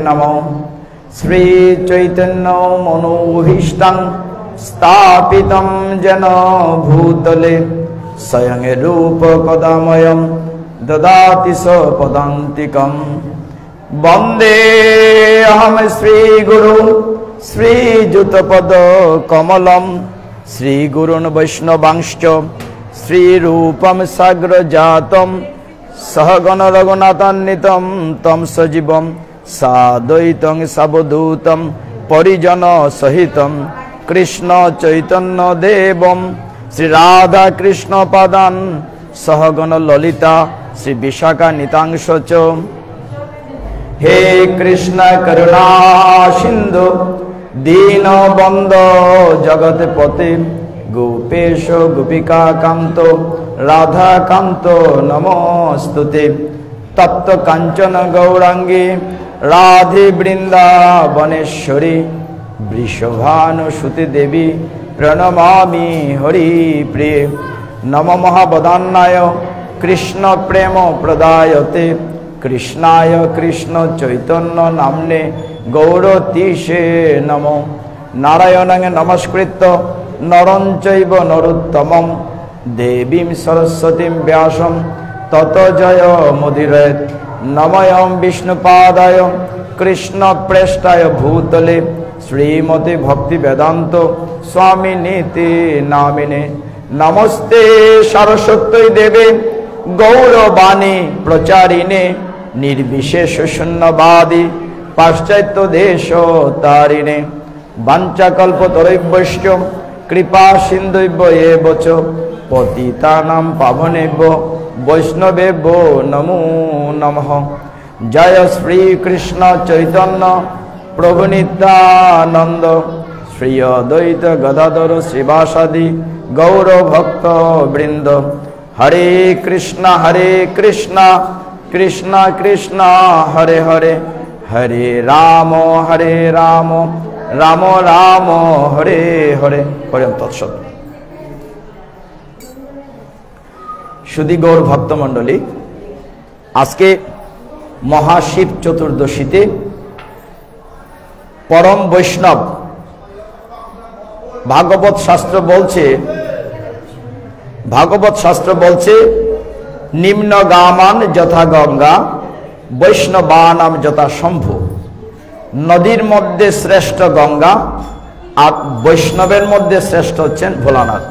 नमो श्री चैतन्य मनोभीष्टं स्थापितं जन भूतले स्वयं रूप कदामयं ददाति स पदान्तिकं वन्दे अहं श्री गुरु श्रीयुतपद कमलं श्रीगुरुन् वैष्णवांश्च श्रीरूपं साग्रजातं सहगण रघुनाथान्वितं तं सजीवं साद्वैतं सावधूतं परिजन सहितं कृष्ण चैतन्य देवं श्री राधा कृष्ण पादान् सहगण ललिता श्री विशाखा नितांश च हे कृष्ण करुणा सिंधु दीनबंधो जगत्पते गोपेश गोपिका कांतो राधा कांतो नमोस्तुते तप्त कांचन गौरांगी राधे वृंदावनेश्वरी वृषभानुसुते देवी प्रणमामि हरि प्रिय नमो महावदान्नाय कृष्ण प्रेम प्रदायते कृष्णाय कृष्ण चैतन्य नाम्ने गौरतीशे नमो नारायणं नमस्कृत्य नरं चैव नरोत्तमं देवीं सरस्वतीं व्यासं ततो जयमुदीरयेत् नमोऽयं विष्णुपादाय कृष्णप्रेष्ठाय भूतले श्रीमते भक्तिवेदान्त स्वामिनीति नामिने नमस्ते सरस्वती देवे गौरवाणी प्रचारिणे निर्विशेष शून्यवादी पाश्चात्य देश तारिणे वाञ्छाकल्पतरुभ्यश्च कृपा सिन्धुभ्येव च पतितानां पावनेभ्यो वैष्णवेभ्यो नमो नमः जय श्री कृष्ण चैतन्य प्रभु नित्यानंद श्री अद्वैत गदाधर श्रीवासादि गौर भक्त वृंद हरे कृष्ण कृष्ण कृष्ण हरे हरे हरे राम राम राम हरे हरे हरे तत्सत शुद्धि गौर भक्त मंडली आज के महाशिव चतुर्दशीते परम वैष्णव भागवत शास्त्र बोलছে निम्न गामान यथा गंगा वैष्णवानाम यथा शंभु नदीर मध्य श्रेष्ठ गंगा और वैष्णवेर मध्य श्रेष्ठ हच्छेन भोलानाथ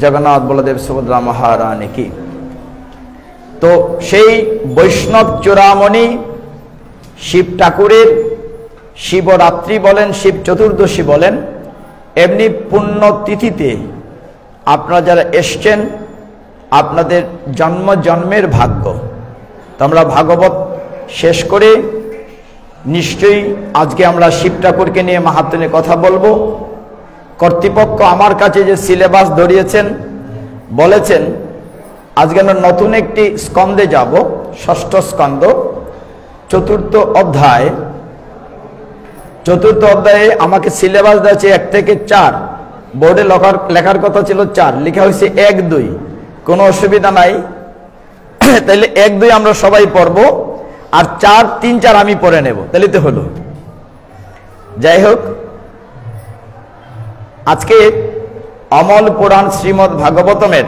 जगन्नाथ बलदेव सुभद्रा महारानी की तो सेई वैष्णव चूड़ामणि शिव ठाकुरेर शिवरात्रि बोलें शिव चतुर्दशी बोलें एमनी पुण्य तिथिते आपनारा जारा एसेछेन आपनादेर जन्म जन्मेर भाग्य तो आमरा भागवत शेष करे निश्चयई आज के आमरा शिव ठाकुरके निये माहात्म्य निये कथा बोलबो कर्तृपक्ष आमार काछे जे सिलेबास धरिয়েছেন বলেছেন আজকে আমরা নতুন একটি স্কন্ধে যাব ষষ্ঠ স্কন্ধ চতুর্থ অধ্যায় আমাকে সিলেবাস দেওয়া 1 থেকে 4 বোর্ডে লেখার কথা ছিল 4 লেখা হয়েছে 1 2 কোনো অসুবিধা নাই তাহলে 1 2 আমরা সবাই পড়ব আর 4 3 4 আমি পড়ে নেব তাহলে তো হলো যাই হোক আজকে অমল পুরাণ শ্রীমদ্ ভাগবতমের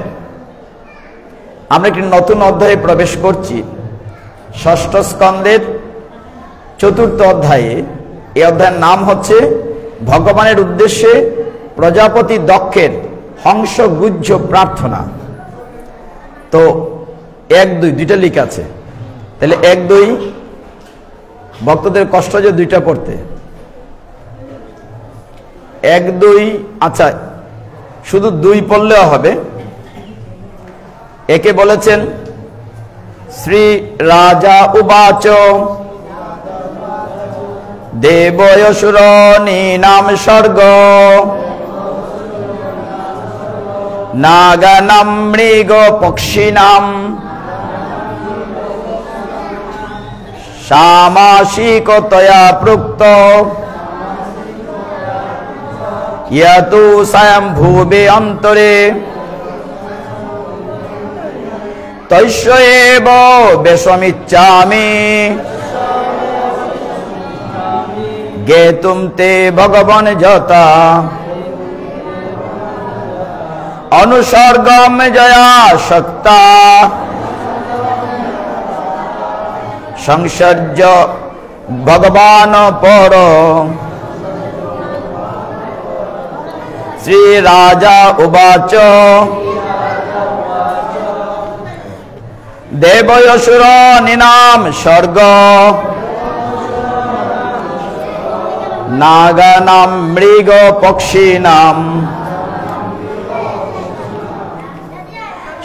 আমরা একটি নতুন অধ্যায়ে প্রবেশ করছি ষষ্ঠ স্কন্ধের চতুর্থ অধ্যায়ে এই অধ্যায়ের নাম হচ্ছে ভগবানের উদ্দেশ্যে প্রজাপতি দক্ষের হংসগুহ্য প্রার্থনা তো 1 2 দুইটা লেখা আছে তাহলে 1 2 ভক্তদের কষ্ট যে দুইটা পড়তে 1 2 আচ্ছা শুধু 2 পড়লেও হবে একে বলেছেন শ্রী রাজা উবাচ দেবয়সুরনীনাম স্বর্গ নাগানাম মৃগ পক্ষিণাম সামাসিকতয়া প্রুক্ত ইয়াতু স্বয়ম্ভুবে অন্তরে তৈষ্যেব বেশমিচ্ছামি गे तुमते भगवान जता अनुसर्गम जया शक्ता संसर्ज भगवान पर श्री राजा उवाच देवयसुर निनाम स्वर्ग नागानां मृग पक्षिणां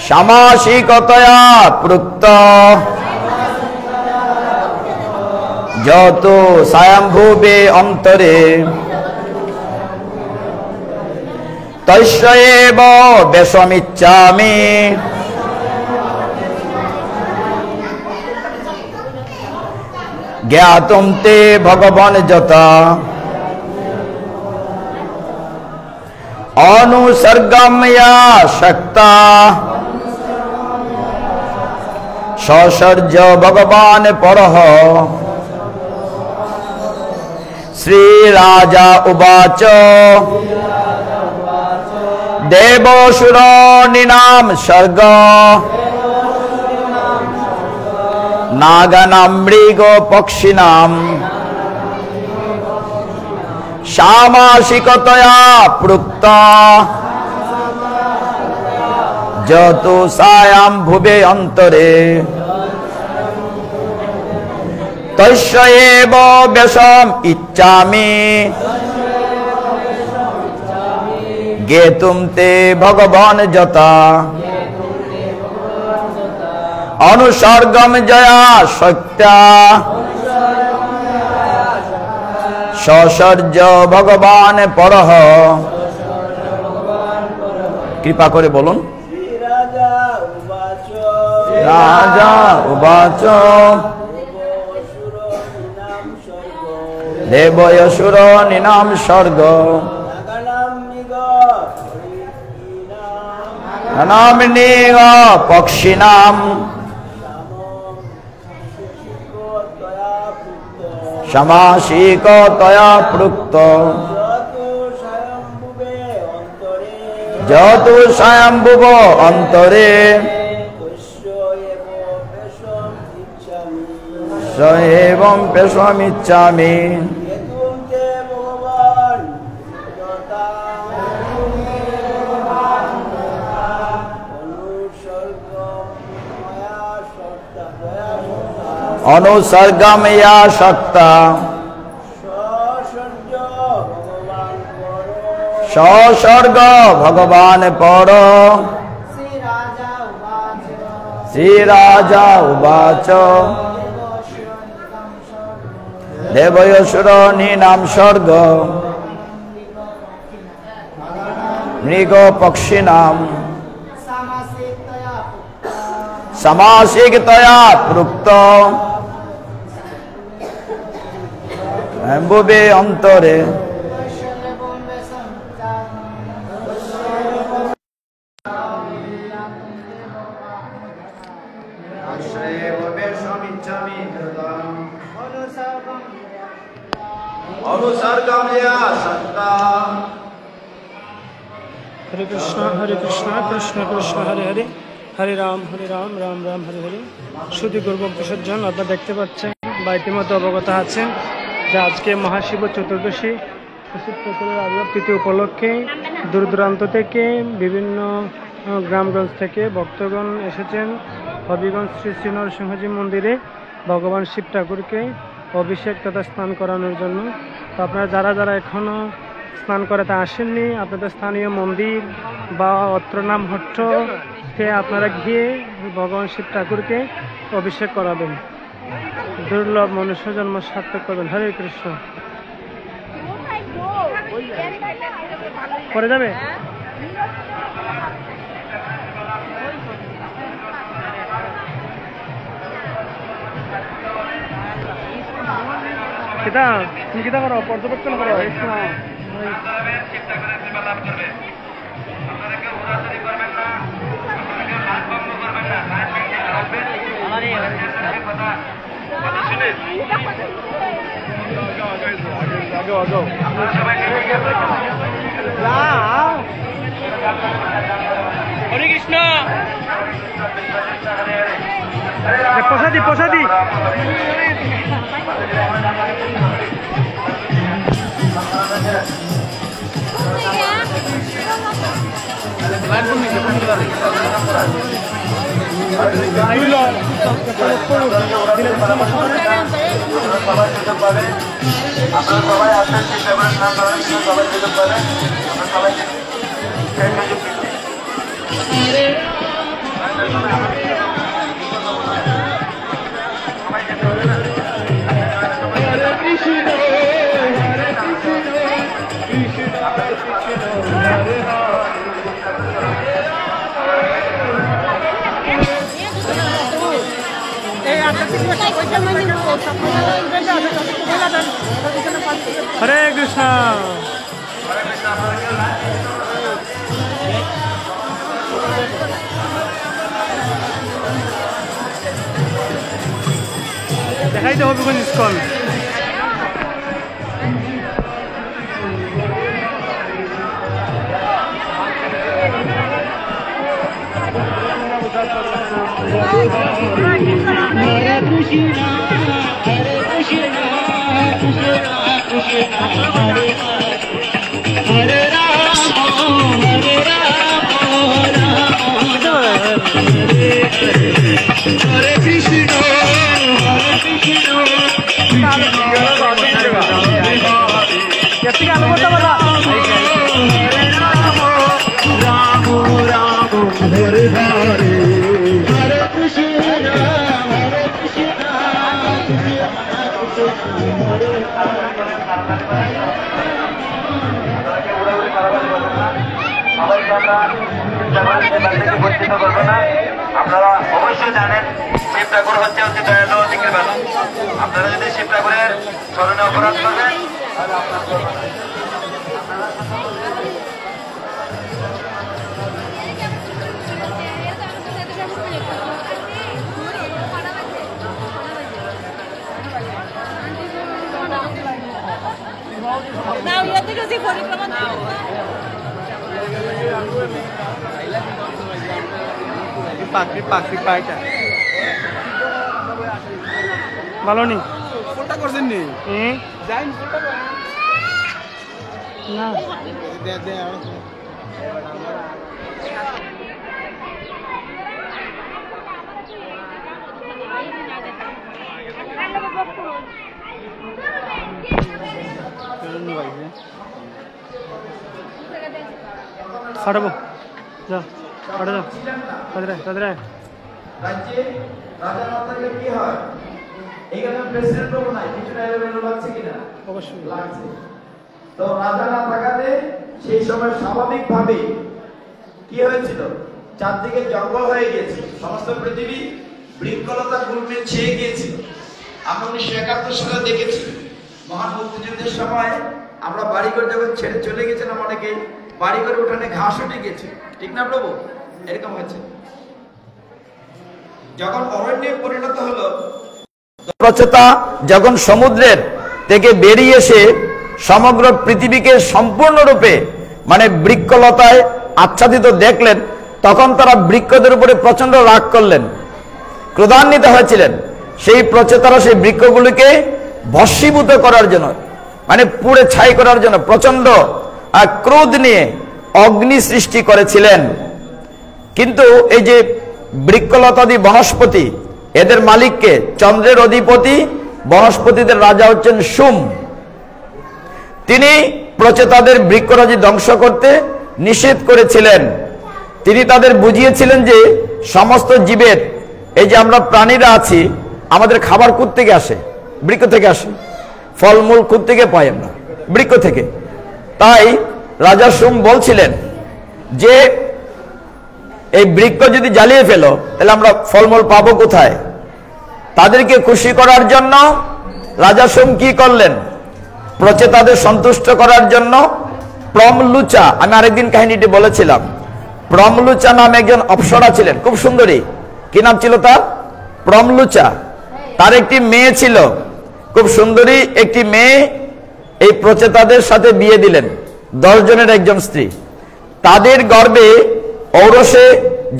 सामासिकतया प्रोक्त जतो स्वयंभुवे अंतरे तस्यैव वेशमिच्छामि ज्ञातुं ते भगवान् जता अनुसर्गमया शक्ता ससर्ज भगवान् परः श्री राजा उवाच देवसुराणीनां स्वर्ग नागानां मृग पक्षिणां सामासिकतया प्रोक्त जतो स्वयंभुवे अंतरे तस्यैव वेशम् इच्छामि ज्ञेतुं ते भगवान् जता अनुसर्गम जया शक्त्या ससर्ज भगवान् परः कृपा करे बोलुन राजा उवाच देवयसुराणीनां स्वर्ग नाम्नीग पक्षिणां समासिकतया प्रोक्त जतो स्वयंभुव अंतरे स एवं पेशमिच्छामि अनुसर्गमया शक्ता ससर्ग भगवान् पर श्री राजा उवाच देवयसुराणीनां स्वर्ग मृग पक्षिणां सामासिकतया प्रोक्त स्वयंभुवे अंतरे हरे कृष्ण कृष्ण कृष्ण हरे हरे हरे राम राम राम हरे हरे শুধু গৌরভক্ত সজ্জন আপনারা দেখতে পাচ্ছেন বা ইতিমধ্যে অবগত আছেন যে আজকে মহাশিব চতুর্দশী চতুর্থের আবির্ভাব তিথি উপলক্ষে দূর দূরান্ত থেকে বিভিন্ন গ্রামগঞ্জ থেকে ভক্তগণ এসেছেন হবিগঞ্জ শ্রী শ্রী নরসিংহজি মন্দিরে ভগবান শিব ঠাকুরকে অভিষেক তথা স্নান করানোর জন্য। তো আপনারা যারা যারা এখনো স্নান করাতে আসেননি আপনাদের স্থানীয় মন্দির বা অত্রনাম হট্টকে আপনারা গিয়ে ভগবান শিব ঠাকুরকে অভিষেক করাবেন, দুর্লভ মনুষ্য জন্ম সার্থক করবেন। হরে কৃষ্ণ। পরে যাবে কিতা তুমি কিতা করো পর্যবেক্ষণ করো go, go. Hare Krishna. Posadi, posadi. Hare Krishna. দেখাইতে হবে কোন স্কল। আপনারা অবশ্যই জানেন শিব ঠাকুর হচ্ছে অতি দয়ালু দিকের বেলা। আপনারা যদি শিব ঠাকুরের স্মরণে অপরাধ করবেন ভালো নি ফোনটা করছেন নি যাইন ফোনটা না দে দে ফাটাবো যা ফাটা যাও তাদের তাদের রাজ্যে রাজা না থাকলে কি হয়? এখানে প্রেসিডেন্ট তো নাই, কিছুটা এলোমেলো লাগছে কিনা? অবশ্যই লাগছে। তো রাজা না থাকাতে সেই সময় স্বাভাবিকভাবে কি হয়েছিল? চারদিকে জঙ্গল হয়ে গিয়েছিল, সমস্ত পৃথিবী বৃক্ষলতা গুল্মে ছেয়ে গিয়েছিল। আমরা 1971 সালে দেখেছি মহান মুক্তিযুদ্ধের সময় আমরা বাড়িঘর যখন ছেড়ে চলে গেছিলাম, অনেকে বাড়িঘরে উঠানে ঘাস উঠে গেছে, ঠিক না প্রভু? এরকম হয়েছে। যখন অরণ্যে পরিণত হলো, প্রচেতা যখন সমুদ্রের থেকে বেরিয়ে এসে সমগ্র পৃথিবীকে সম্পূর্ণরূপে মানে বৃক্ষলতায় আচ্ছাদিত দেখলেন, তখন তারা বৃক্ষদের উপরে প্রচন্ড রাগ করলেন, ক্রোধান্বিত হয়েছিলেন। সেই প্রচেতারা সেই বৃক্ষগুলিকে ভস্মীভূত করার জন্য মানে পুড়ে ছাই করার জন্য প্রচন্ড ক্রোধ নিয়ে অগ্নি সৃষ্টি করেছিলেন। কিন্তু এই যে বৃক্ষলতাদি বনস্পতি, এদের মালিককে চন্দ্রের অধিপতি, বনস্পতিদের রাজা হচ্ছেন সোম। তিনি প্রচেতাদের বৃক্ষরাজি ধ্বংস করতে নিষেধ করেছিলেন। তিনি তাদের বুঝিয়েছিলেন যে সমস্ত জীবের, এই যে আমরা প্রাণীরা আছি, আমাদের খাবার কোথা থেকে আসে? বৃক্ষ থেকে আসে। ফলমূল কোথা থেকে পাই আমরা? বৃক্ষ থেকে। তাই রাজা সোম বলছিলেন যে এই বৃক্ষ যদি জ্বালিয়ে ফেলো তাহলে আমরা ফলমূল পাবো কোথায়? তাদেরকে খুশি করার জন্য রাজা সোম কি করলেন? প্রচেতাদের সন্তুষ্ট করার জন্য প্রমলুচা, আমি আরেকদিন কাহিনীটি বলেছিলাম, প্রমলুচা নামে একজন অপ্সরা ছিলেন, খুব সুন্দরী। কি নাম ছিল তার? প্রমলুচা। তার একটি মেয়ে ছিল, খুব সুন্দরী একটি মেয়ে, এই প্রচেতাদের সাথে বিয়ে দিলেন, 10 জনের একজন স্ত্রী। তাদের গর্ভে ঔরসে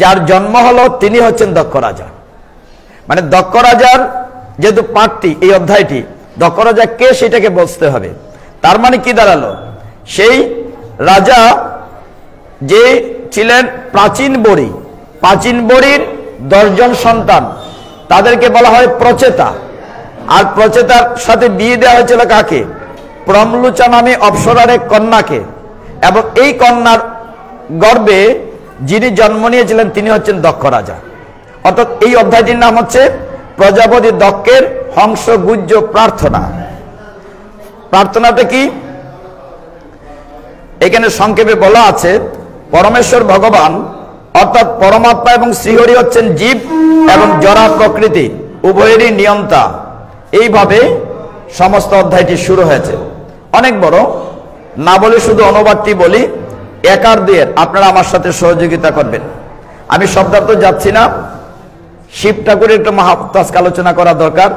যার জন্ম হলো তিনি হচ্ছেন দক্ষ রাজা। মানে দক্ষ রাজার যেহেতু পাঠটি, এই অধ্যায়টি দক্ষ রাজা কে সেটাকে বুঝতে হবে। তার মানে কি দাঁড়ালো, সেই রাজা যে ছিলেন প্রাচীন বড়ি, প্রাচীন বড়ির 10 জন সন্তান, তাদেরকে বলা হয় প্রচেতা। আর প্রচেতার সাথে বিয়ে দেওয়া হয়েছিল কাকে? প্রমলুচা নামে অপ্সরার এক কন্যাকে। এবং এই কন্যার গর্ভে যিনি জন্ম নিয়েছিলেন তিনি হচ্ছেন দক্ষ রাজা। অর্থাৎ এই অধ্যায়টির নাম হচ্ছে প্রজাপতি দক্ষের হংসগুজ্জ প্রার্থনা। প্রার্থনাটা কি? এখানে সংক্ষেপে বলা আছে, পরমেশ্বর ভগবান অর্থাৎ পরমাত্মা এবং শ্রীহরি হচ্ছেন জীব এবং জড়া প্রকৃতি উভয়েরই নিয়ন্তা। এইভাবে সমস্ত অধ্যায়টি শুরু হয়েছে। অনেক বড়, না বলে শুধু অনুবাদটি বলি, 1 আর 2 আপনারা আমার সাথে সহযোগিতা করবেন। আমি শব্দার্থ যাচ্ছি না, শিব ঠাকুরের একটু মাহাত্ম্য আজকে আলোচনা করা দরকার।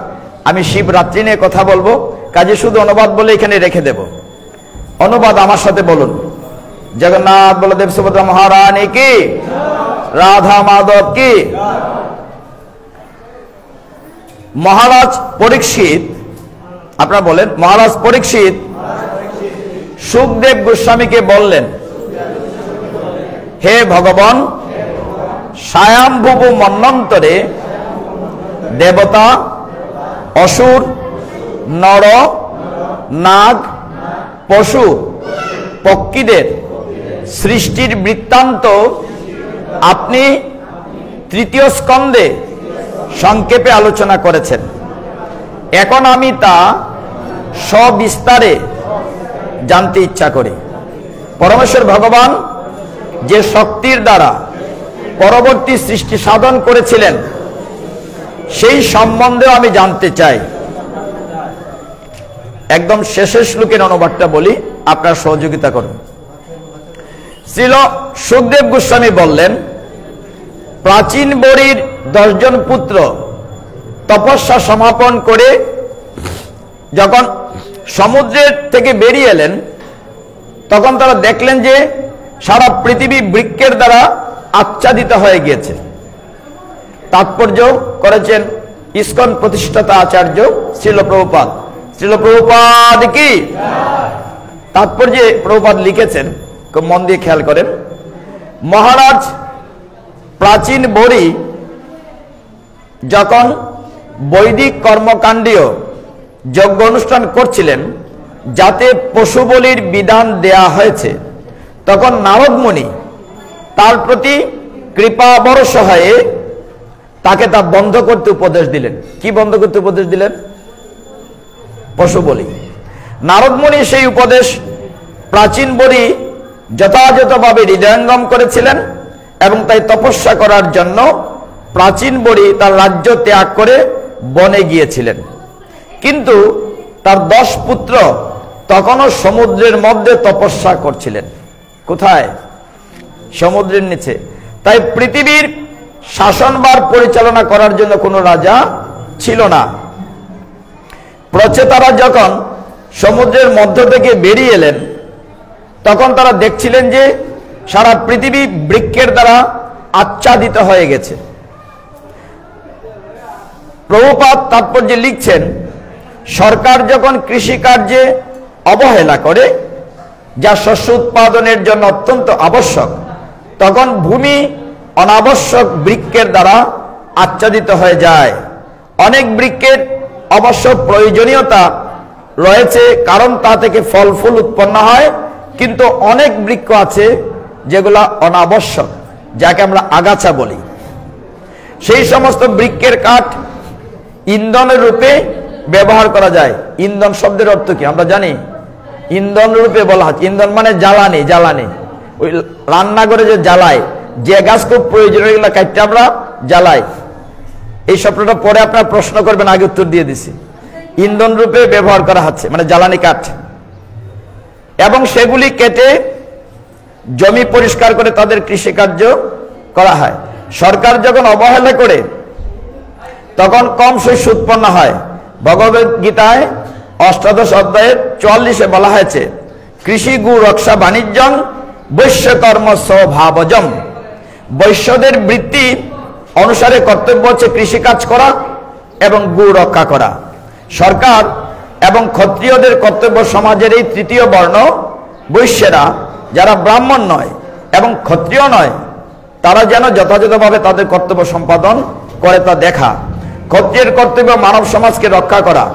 আমি শিবরাত্রি নিয়ে কথা বলবো, কাজে শুধু অনুবাদ বলে এখানে রেখে দেব। অনুবাদ আমার সাথে বলুন। জগন্নাথ বলদেব সুভদ্রা মহারানী কি, রাধা মাধব কি। মহারাজ পরীক্ষিত, আপনারা বলেন, মহারাজ পরীক্ষিত সুখদেব গোস্বামীকে বললেন, হে ভগবান, স্বয়ম্ভুব মন্বন্তরে দেবতা, অসুর, নর, নাগ, পশু, পক্ষীদের সৃষ্টির বৃত্তান্ত আপনি 3য় স্কন্ধে সংক্ষেপে আলোচনা করেছেন। এখন আমি তা সবিস্তারে জানতে ইচ্ছা করি। পরমেশ্বর ভগবান যে শক্তির দ্বারা পরবর্তী সৃষ্টি সাধন করেছিলেন সেই সম্বন্ধেও আমি জানতে চাই। একদম শেষের শ্লোকের অনুবাদটা বলি, আপনার সহযোগিতা করুন। শ্রীল সুখদেব গোস্বামী বললেন, প্রাচীন বড়ির 10 জন পুত্র তপস্যা সমাপন করে যখন সমুদ্রের থেকে বেরিয়ে এলেন, তখন তারা দেখলেন যে সারা পৃথিবী বৃক্ষের দ্বারা আচ্ছাদিত হয়ে গিয়েছে। তাৎপর্য করেছেন ইস্কন প্রতিষ্ঠাতা আচার্য শ্রীল প্রভুপাদ। শ্রীল প্রভুপাদ কি? তাৎপর্যে প্রভুপাদ লিখেছেন, খুব মন দিয়ে খেয়াল করেন, মহারাজ প্রাচীন বড়ি যখন বৈদিক কর্মকাণ্ডীয় যজ্ঞ অনুষ্ঠান করছিলেন, যাতে পশু বলির বিধান দেয়া হয়েছে, তখন নারদ মুনি তার প্রতি কৃপা বরষ হয়ে তাকে তা বন্ধ করতে উপদেশ দিলেন। কি বন্ধ করতে উপদেশ দিলেন? পশু বলি। নারদ মুনি সেই উপদেশ প্রাচীন বড়ি যথাযথভাবে হৃদয়ঙ্গম করেছিলেন এবং তাই তপস্যা করার জন্য প্রাচীন বড়ি তার রাজ্য ত্যাগ করে বনে গিয়েছিলেন। কিন্তু তার 10 পুত্র তখনও সমুদ্রের মধ্যে তপস্যা করছিলেন। কোথায়? সমুদ্রের নিচে। তাই পৃথিবীর শাসনভার পরিচালনা করার জন্য কোনো রাজা ছিল না। প্রচেতারা যখন সমুদ্রের মধ্য থেকে বেরিয়ে এলেন, তখন তারা দেখছিলেন যে সারা পৃথিবী বৃক্ষের দ্বারা আচ্ছাদিত হয়ে গেছে। প্রভুপাদ তাৎপর্যে লিখছেন, সরকার যখন কৃষিকার্যে অবহেলা করে, যা শস্য উৎপাদনের জন্য অত্যন্ত আবশ্যক, তখন ভূমি অনাবশ্যক বৃক্ষের দ্বারা আচ্ছাদিত হয়ে যায়। অনেক বৃক্ষের অবশ্য প্রয়োজনীয়তা রয়েছে, কারণ তা থেকে ফল ফুল উৎপন্ন হয়, কিন্তু অনেক বৃক্ষ আছে যেগুলা অনাবশ্যক, যাকে আমরা আগাছা বলি। সেই সমস্ত বৃক্ষের কাঠ ইন্ধনের রূপে ব্যবহার করা যায়। ইন্ধন শব্দের অর্থ কি আমরা জানি? ইন্ধন রূপে বলা হয়, ইন্ধন মানে জ্বালানি। জ্বালানি ওই রান্না করে যে জ্বালায়, যে গাছ খুব প্রয়োজন এগুলো কাটতে আমরা জ্বালাই। এই শব্দটা পরে আপনার প্রশ্ন করবেন, আগে উত্তর দিয়ে দিছি। ইন্ধন রূপে ব্যবহার করা হচ্ছে, মানে জ্বালানি কাঠ। এবং সেগুলি কেটে জমি পরিষ্কার করে তাদের কৃষিকার্য করা হয়। সরকার যখন অবহেলা করে, তখন কম শস্য উৎপন্ন হয়। ভগবদ গীতায় অষ্টাদশ অধ্যায়ের 44-এ বলা হয়েছে কৃষি গু রক্ষা বাণিজ্যং বৈশ্যকর্ম স্বভাবজম। বৈশ্যদের বৃত্তি অনুসারে কর্তব্য হচ্ছে কৃষিকাজ করা এবং গু রক্ষা করা। সরকার এবং ক্ষত্রিয়দের কর্তব্য সমাজের এই তৃতীয় বর্ণ বৈশ্যেরা, যারা ব্রাহ্মণ নয় এবং ক্ষত্রিয় নয়, তারা যেন যথাযথভাবে তাদের কর্তব্য সম্পাদন করে তা দেখা। ক্ষত্রিয়ের কর্তব্য মানব সমাজকে রক্ষা করা,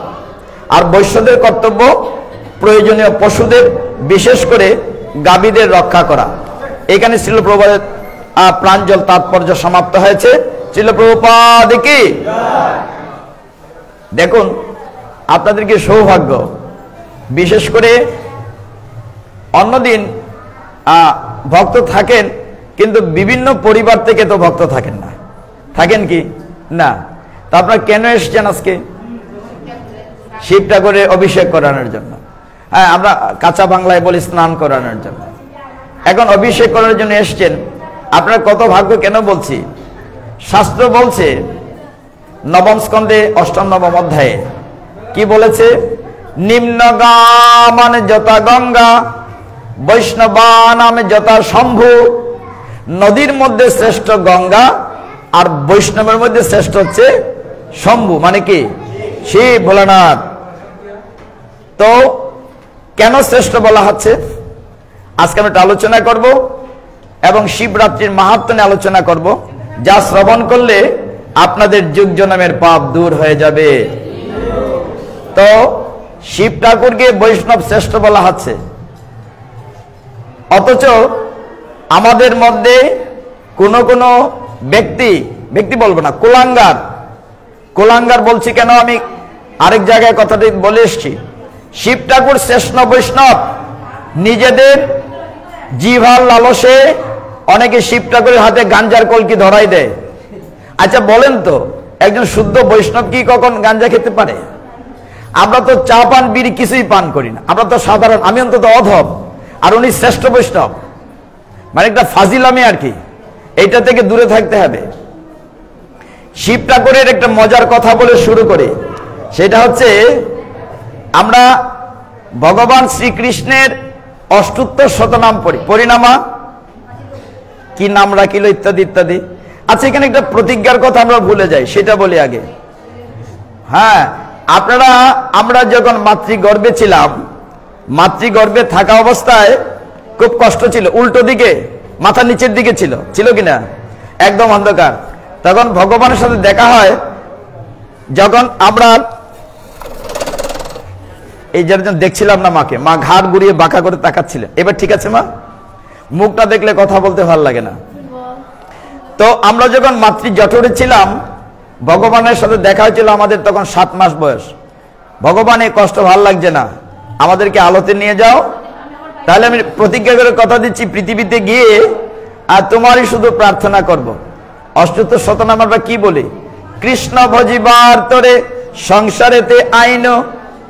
আর বৈশ্যদের কর্তব্য প্রয়োজনীয় পশুদের, বিশেষ করে গাভীদের রক্ষা করা। এখানে শ্রীল প্রভুপাদের প্রাঞ্জল তাৎপর্য সমাপ্ত হয়েছে। শ্রীল প্রভুপাদ কি। দেখুন, আপনাদেরকে সৌভাগ্য, বিশেষ করে অন্যদিন ভক্ত থাকেন, কিন্তু বিভিন্ন পরিবার থেকে তো ভক্ত থাকেন না। থাকেন কি না? তা আপনারা কেন এসছেন আজকে? শিব ঠাকুরের অভিষেক করানোর জন্য। হ্যাঁ, আমরা কাঁচা বাংলায় বলি স্নান করানোর জন্য। এখন অভিষেক করার জন্য এসছেন। আপনার কত ভাগ্য কেন বলছি? শাস্ত্র বলছে নবম স্কন্ধে 8-9 অধ্যায়ে কি বলেছে? নিম্নগামান যথা গঙ্গা বৈষ্ণবানাম যথা শম্ভু। নদীর মধ্যে শ্রেষ্ঠ গঙ্গা, আর বৈষ্ণবের মধ্যে শ্রেষ্ঠ হচ্ছে শম্ভু, মানে কি শিব ভোলানাথ। তো কেন শ্রেষ্ঠ বলা হচ্ছে আজকে আমরা আলোচনা করব, এবং শিবরাত্রির মাহাত্ম্য নিয়ে আলোচনা করব, যা শ্রবণ করলে আপনাদের যুগ জন্মের পাপ দূর হয়ে যাবে। তো শিব ঠাকুরকে বৈষ্ণব শ্রেষ্ঠ বলা হচ্ছে, অথচ আমাদের মধ্যে কোনো কোনো ব্যক্তি বলবো না, কুলাঙ্গার বলছি কেন, আমি আরেক জায়গায় কথাটি বলে এসছি। শিব ঠাকুর শ্রেষ্ঠ বৈষ্ণব, নিজেদের জিভার লালসে অনেকে শিব ঠাকুরের হাতে গাঞ্জার কলকি ধরাই দেয়। আচ্ছা বলেন তো, একজন শুদ্ধ বৈষ্ণব কি কখন গাঞ্জা খেতে পারে? আমরা তো চা পান বিড়ি কিছুই পান করি না, আমরা তো সাধারণ, আমি অন্তত অধম, আর উনি শ্রেষ্ঠ বৈষ্ণব, মানে একটা ফাজিলামি আর কি। এইটা থেকে দূরে থাকতে হবে। শিব ঠাকুরের একটা মজার কথা বলে শুরু করি, সেটা হচ্ছে আমরা ভগবান শ্রীকৃষ্ণের অষ্টোত্তর শতনাম পড়ি, পরিণামা কি নাম রাখিল ইত্যাদি ইত্যাদি। আচ্ছা, এখানে একটা প্রতিজ্ঞার কথা আমরা ভুলে যাই, সেটা বলি আগে। হ্যাঁ, আমরা যখন মাতৃগর্ভে ছিলাম, মাতৃগর্ভে থাকা অবস্থায় খুব কষ্ট ছিল, উল্টো দিকে মাথা নিচের দিকে ছিল কিনা, একদম অন্ধকার। তখন ভগবানের সাথে দেখা হয়, যখন আমরা এই যেন দেখছিলাম না মাকে, মা ঘাড় ঘুরিয়ে বাঁকা করে তাকাচ্ছিলেন। এবার ঠিক আছে মা? মুখটা দেখলে কথা বলতে ভালো লাগে না। তো আমরা যখন মাতৃ জঠরে ছিলাম, ভগবানের সাথে দেখা হয়েছিল, আমাদের তখন 7 মাস বয়স। ভগবান এই কষ্ট ভালো লাগছে না, আমাদেরকে আলোতে নিয়ে যাও। তাহলে আমি প্রতিজ্ঞা করে কথা দিচ্ছি, পৃথিবীতে গিয়ে আর তোমারই শুধু প্রার্থনা করব। অষ্টোত্তর শতনাম আমরা কি বলি? কৃষ্ণ ভজিবার তরে সংসারেতে আইন।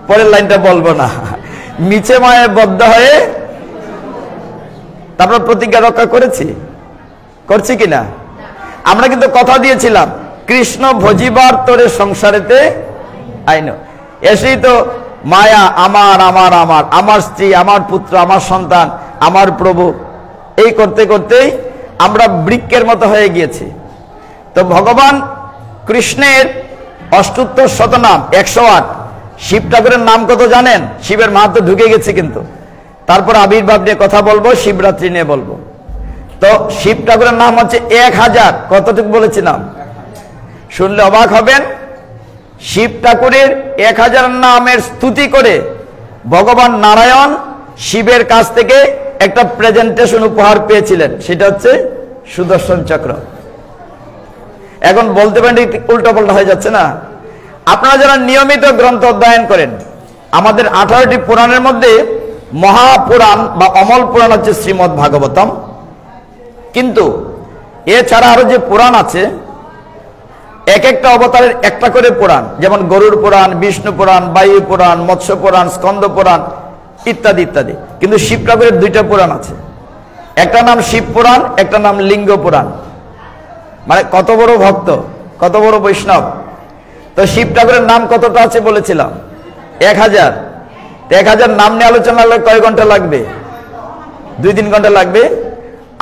পরের লাইনটা বলবো না, মিছে মায়ে বদ্ধ হয়ে। তারপর প্রতিজ্ঞা রক্ষা করছি কিনা? আমরা কিন্তু কথা দিয়েছিলাম, কৃষ্ণ ভজিবার তরে সংসারেতে আইন। এসেই তো মায়া, আমার স্ত্রী, আমার পুত্র, আমার সন্তান, আমার প্রভু, এই করতে করতেই আমরা বৃক্ষের মতো হয়ে গিয়েছি। তো ভগবান কৃষ্ণের অষ্টোত্তর শতনাম 108। শিব ঠাকুরের নাম কত জানেন? শিবের মাহাত্ম্য ঢুকে গেছে, কিন্তু তারপর আবির্ভাব নিয়ে কথা বলবো, শিবরাত্রি নিয়ে বলবো। তো শিব ঠাকুরের নাম হচ্ছে 1000। কতটুকু বলেছিলাম? শুনলে অবাক হবেন। শিব ঠাকুরের 1000 নামের স্তুতি করে ভগবান নারায়ণ শিবের কাছ থেকে একটা প্রেজেন্টেশন উপহার পেয়েছিলেন, সেটা হচ্ছে সুদর্শন চক্র। এখন বলতে পারেন উল্টো পাল্টা হয়ে যাচ্ছে না? আপনারা যারা নিয়মিত গ্রন্থ অধ্যয়ন করেন, আমাদের 18টি পুরাণের মধ্যে মহাপুরাণ বা অমল পুরাণ হচ্ছে শ্রীমদ্ ভাগবতম। কিন্তু এছাড়া আরো যে পুরাণ আছে, এক একটা অবতারের একটা করে পুরাণ, যেমন গরুড় পুরাণ, বিষ্ণু পুরাণ, বায়ু পুরাণ, মৎস্য পুরাণ, স্কন্দ পুরাণ ইত্যাদি ইত্যাদি। কিন্তু শিব ঠাকুরের 2টা পুরাণ আছে, একটা নাম শিব পুরাণ, একটা নাম লিঙ্গ পুরাণ। মানে কত বড় ভক্ত, কত বড় বৈষ্ণব। তো শিব ঠাকুরের নাম কতটা আছে বলেছিলাম? 1000। 1000 নাম নিয়ে আলোচনা হলে কয় ঘন্টা লাগবে? 2-3 ঘন্টা লাগবে।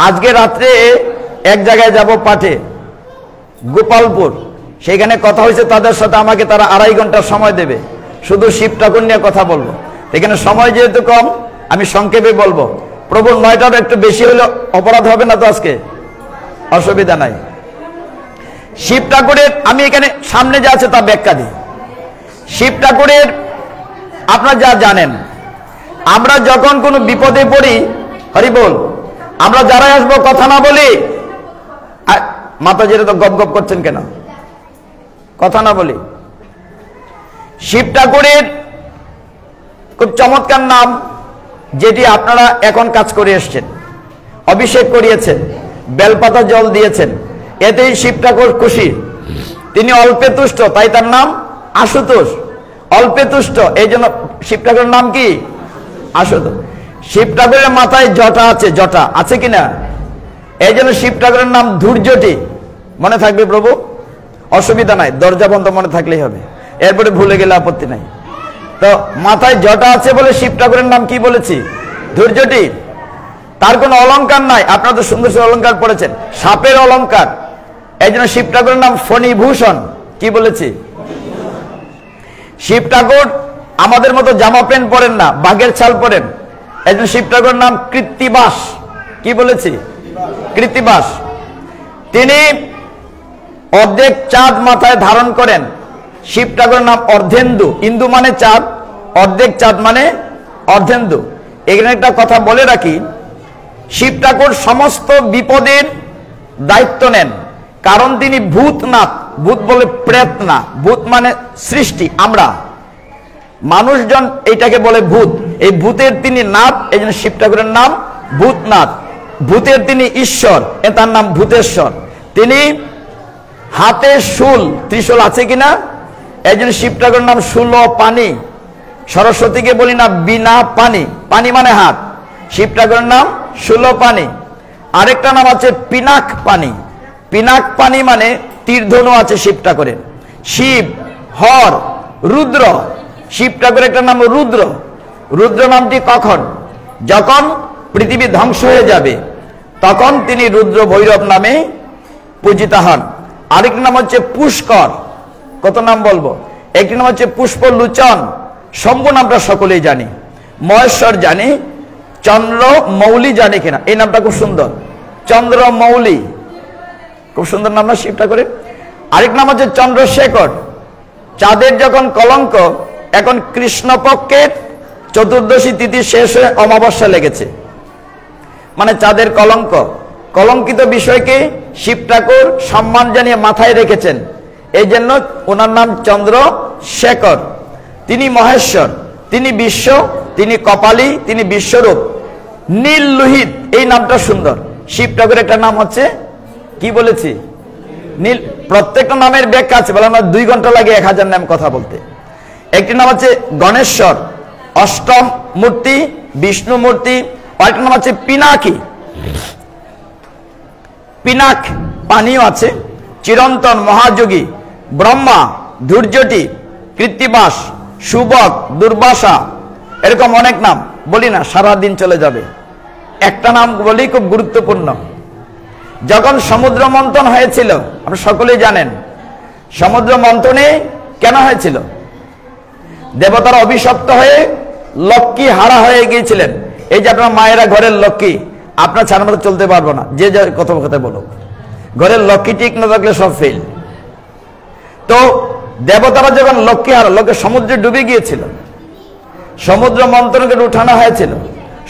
আজকে রাত্রে এক জায়গায় যাব পাঠে, গোপালপুর, সেখানে কথা হয়েছে তাদের সাথে, আমাকে তারা 2.5 ঘন্টা সময় দেবে, শুধু শিব ঠাকুর নিয়ে কথা বলবো। এখানে সময় যেহেতু কম, আমি সংক্ষেপে বলবো। প্রভুর 9টার একটু বেশি হলে অপরাধ হবে না তো? আজকে অসুবিধা নাই। শিব ঠাকুরের আমি এখানে সামনে যা আছে তা ব্যাখ্যা দিই। শিব ঠাকুরের আপনারা যা জানেন, আমরা যখন কোনো বিপদে পড়ি, হরি বল, আমরা যারাই আসবো কথা না বলি। মাতাজিরা তো গপ গপ করছেন কেন? কথা না বলি। শিব ঠাকুরের খুব চমৎকার নাম, যেটি আপনারা এখন কাজ করে এসছেন, অভিষেক করিয়েছেন, বেলপাতা জল দিয়েছেন, এতেই শিব ঠাকুর খুশি। তিনি অল্পে তুষ্ট, তাই তার নাম আশুতোষ। অল্পে তুষ্ট, এই জন্য শিব ঠাকুরের নাম কি? আশুতোষ। শিব ঠাকুরের মাথায় জটা আছে, জটা আছে কিনা? এই জন্য শিব ঠাকুরের নাম ধৈর্যটি। মনে থাকবে প্রভু, অসুবিধা নাই, দরজা বন্ধ মনে থাকলেই হবে, এরপরে ভুলে গেলে আপত্তি নাই। তো মাথায় জটা আছে বলে শিব ঠাকুরের নাম কি বলেছি? ধৈর্যটি। তার কোনো অলংকার নাই, আপনারা তো সুন্দর সুন্দর অলংকার পড়েছেন, সাপের অলংকার। এই জন্য শিব ঠাকুরের নাম ফণিভূষণ। কি বলেছি? শিব ঠাকুর আমাদের মতো জামা প্যান্ট পরেন না, বাঘের ছাল পরেন। এই জন্য শিব ঠাকুরের নাম কৃত্তিবাস। কি বলেছি? কৃত্তিবাস। তিনি অর্ধেক চাঁদ মাথায় ধারণ করেন। শিব ঠাকুরের নাম অর্ধেন্দু। ইন্দু মানে চাঁদ, অর্ধেক চাঁদ মানে অর্ধেন্দু। এখানে একটা কথা বলে রাখি, শিব ঠাকুর সমস্ত বিপদের দায়িত্ব নেন, কারণ তিনি ভূতনাথ। ভূত বলে প্রেত না, ভূত মানে সৃষ্টি, আমরা মানুষজন এইটাকে বলে ভূত। এই ভূতের তিনি নাথ, এই জন্য শিব ঠাকুরের নাম ভূতনাথ। ভূতের তিনি ঈশ্বর, তার নাম ভূতেশ্বর। তিনি হাতে শূল, ত্রিশূল আছে কিনা? এই জন্য শিব ঠাকুরের নাম শূল পানি। সরস্বতীকে বলি না বিনা পানি, পানি মানে হাত, শিব ঠাকুরের নাম শূল পানি। আরেকটা নাম আছে পিনাক পানি। পিনাক পানি মানে তীরধনু আছে শিব ঠাকুরের। শিব, হর, রুদ্র। শিব ঠাকুরের একটা নাম রুদ্র। রুদ্র নামটি কখন? যখন পৃথিবী ধ্বংস হয়ে যাবে, তখন তিনি রুদ্র ভৈরব নামে পূজিত হন। আরেকটি নাম হচ্ছে পুষ্কর। কত নাম বলবো? একটি নাম হচ্ছে পুষ্পলোচন। শম্ভু নামটা সকলেই জানি, মহেশ্বর জানি, চন্দ্র মৌলি জানি কিনা? এই নামটা খুব সুন্দর, চন্দ্র মৌলি, খুব সুন্দর নাম না শিব ঠাকুরের? আরেক নাম হচ্ছে চন্দ্রশেখর। চাঁদের যখন কলঙ্ক, এখন কৃষ্ণপক্ষের চতুর্দশী তিথি শেষ হয়ে অমাবস্যা লেগেছে, মানে চাঁদের কলঙ্ক, কলঙ্কিত বিষয়কে শিব ঠাকুর সম্মান জানিয়ে মাথায় রেখেছেন, এই জন্য ওনার নাম চন্দ্রশেখর। তিনি মহেশ্বর, তিনি বিশ্ব, তিনি কপালী, তিনি বিশ্বরূপ। নীল লোহিত, এই নামটা সুন্দর। শিব ঠাকুরের একটা নাম হচ্ছে কি বলেছি? নীল। প্রত্যেকটা নামের ব্যাখ্যা আছে, বলে আমার 2 ঘন্টা লাগে 1000 নাম কথা বলতে। একটি নাম হচ্ছে গণেশ্বর, অষ্টম মূর্তি, বিষ্ণু মূর্তি। আরেকটা নাম আছে পিনাকি, পিনাক পানিও আছে। চিরন্তন, মহাযোগী, ব্রহ্মা, ধৈর্যটি, কৃত্তিবাস, সুবক, দুর্বাসা, এরকম অনেক নাম বলি না, সারা দিন চলে যাবে। একটা নাম বলি খুব গুরুত্বপূর্ণ। যখন সমুদ্র মন্থন হয়েছিল, আপনি সকলেই জানেন, সমুদ্র মন্থনে কেন হয়েছিল? দেবতারা অভিশপ্ত হয়ে লক্ষ্মী হারা হয়ে গিয়েছিলেন। এই যে আপনার মায়েরা ঘরের লক্ষ্মী, আপনার ছাড়া মতো চলতে পারবো না, যে যা কথা কথা বলো, ঘরের লক্ষ্মী ঠিক না থাকলে সব ফেল। তো দেবতারা যখন লক্ষ্মী হারা, লোকে সমুদ্রে ডুবে গিয়েছিল, সমুদ্র মন্থনকে উঠানো হয়েছিল।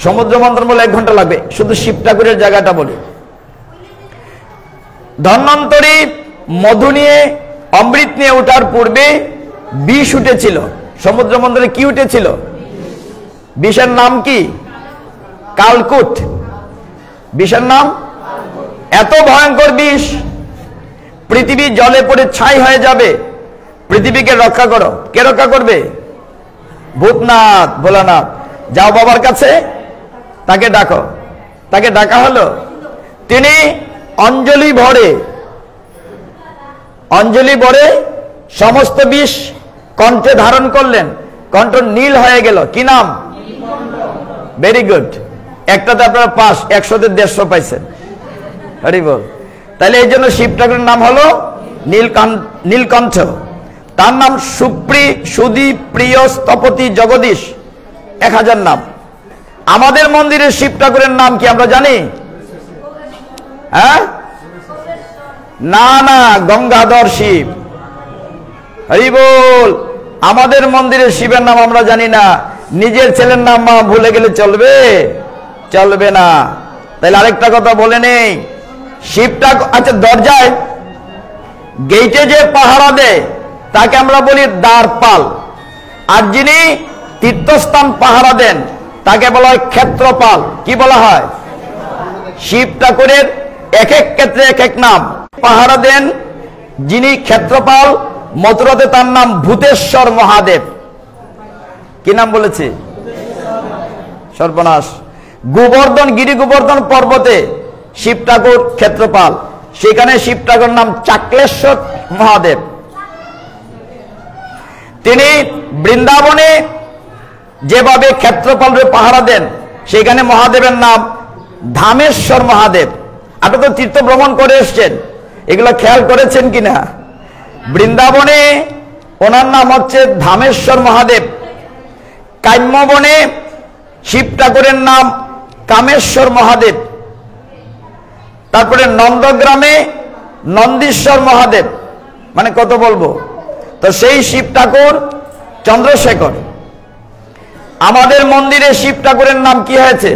সমুদ্র মন্থন বলে 1 ঘন্টা লাগবে, শুধু শিব ঠাকুরের জায়গাটা বলি। ধন্বন্তরী মধু নিয়ে, অমৃত নিয়ে ওঠার পূর্বে বিষ উঠেছিল। সমুদ্র মন্থনে কি উঠেছিল? বিষের নাম কি? কালকুট। বিষের নাম এত ভয়ঙ্কর বিষ, পৃথিবী জলে পড়ে ছাই হয়ে যাবে। পৃথিবীকে রক্ষা করো। কে রক্ষা করবে? ভূতনাথ, ভোলানাথ। যাও বাবার কাছে, তাকে ডাকো। তাকে ডাকা হলো, তিনি অঞ্জলি ভরে সমস্ত বিষ কণ্ঠে ধারণ করলেন। কণ্ঠ নীল হয়ে গেল, কি নাম? ভেরি গুড, একটাতে আপনারা পাস, 100তে 150 পাইছেন। হরি বল। তাহলে এই জন্য শিব ঠাকুরের নাম হলো নীলকণ্ঠ। তার নাম সুধী, প্রিয়, স্থপতি, জগদীশ, 1000 নাম। আমাদের মন্দিরের শিব ঠাকুরের নাম কি আমরা জানি? হ্যাঁ, না না, গঙ্গাধর শিব। হরি বল। আমাদের মন্দিরের শিবের নাম আমরা জানি না, নিজের ছেলের নাম মা ভুলে গেলে চলবে? চলবে না। তাহলে আরেকটা কথা বলে নেই, শিবটা, আচ্ছা, দরজায় গেইটে যে পাহারা দেয় তাকে আমরা বলি দ্বারপাল, আর যিনি তীর্থস্থান পাহারা দেন তাকে বলা হয় ক্ষেত্রপাল। কি বলা হয়? শিব ঠাকুরের এক এক ক্ষেত্রে এক এক নাম। পাহারা দেন যিনি ক্ষেত্রপাল, মথুরাতে তার নাম ভূতেশ্বর মহাদেব। কি নাম বলেছি? সর্বনাশ। গোবর্ধন, গিরি গোবর্ধন পর্বতে শিব ঠাকুর ক্ষেত্রপাল, সেখানে শিব ঠাকুর নাম চাকলেশ্বর মহাদেব। তিনি বৃন্দাবনে যেভাবে ক্ষেত্রপালের পাহারা দেন, সেখানে মহাদেবের নাম ধামেশ্বর মহাদেব। আপনি তো তীর্থ ভ্রমণ করে এসছেন, এগুলো খেয়াল করেছেন কিনা? বৃন্দাবনে ওনার নাম হচ্ছে ধামেশ্বর মহাদেব, কাম্যবনে শিব ঠাকুরের নাম কামেশ্বর মহাদেব, তারপরে নন্দগ্রামে নন্দীশ্বর মহাদেব। মানে কত বলবো? তো সেই শিব ঠাকুর চন্দ্রশেখর। আমাদের মন্দিরে শিব ঠাকুরের নাম কি হয়েছে?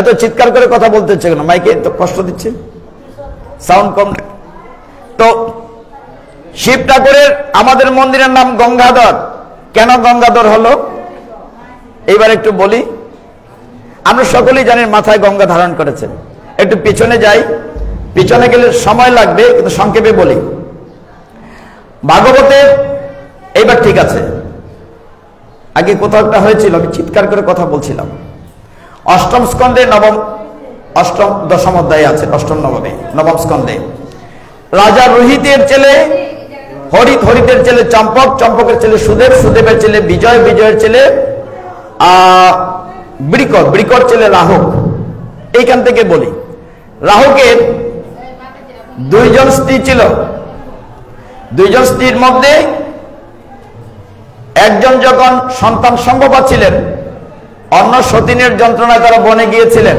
এত চিৎকার করে কথা বলতে হচ্ছে কেন? মাইকে তো কষ্ট দিচ্ছে, সাউন্ড কম। তো শিব ঠাকুরের আমাদের মন্দিরের নাম গঙ্গাধর। কেন গঙ্গাধর হলো এইবার একটু বলি। আমরা সকলেই জানি মাথায় গঙ্গা ধারণ করেছেন। একটু পিছনে যাই, পিছনে গেলে সময় লাগবে, কিন্তু সংক্ষেপে বলি। ভাগবতের, এইবার ঠিক আছে, আগে কোথাও একটা হয়েছিল, আমি চিৎকার করে কথা বলছিলাম। অষ্টম স্কন্ধে দশম অধ্যায় আছে, অষ্টম নবম স্কন্ধে রাজা রোহিতের ছেলে হরিত, হরিতের ছেলে চম্পক, চম্পকের ছেলে সুদেব, সুদেবের ছেলে বিজয়, বিজয়ের ছেলে বৃকর, বৃকর ছেলে রাহুক। এইখান থেকে বলি, রাহুকের 2 জন স্ত্রী ছিল। 2 জন স্ত্রীর মধ্যে একজন যখন সন্তান সম্ভবা ছিলেন, অন্য সতীনের যন্ত্রণায় তারা বনে গিয়েছিলেন।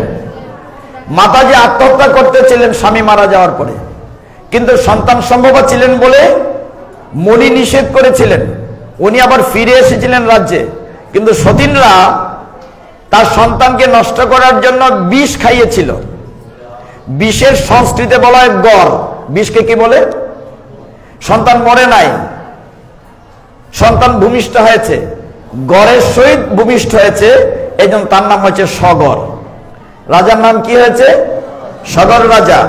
মাতাজি আত্মহত্যা করতেছিলেন স্বামী মারা যাওয়ার পরে, কিন্তু সন্তান সম্ভবা ছিলেন বলে মুনি নিষেধ করেছিলেন। উনি আবার ফিরে এসেছিলেন রাজ্যে, কিন্তু সতীনরা তার সন্তানকে নষ্ট করার জন্য বিষ খাইয়েছিল। বিষের সংস্কৃতে বলা হয় গড়। বিষকে কি বলে? সন্তান মরে নাই, সন্তান ভূমিষ্ঠ হয়েছে, গড়ের সহিত ভূমিষ্ঠ হয়েছে, এই জন্য তার নাম হচ্ছে সগর। রাজার নাম কি হয়েছে? সগর রাজা।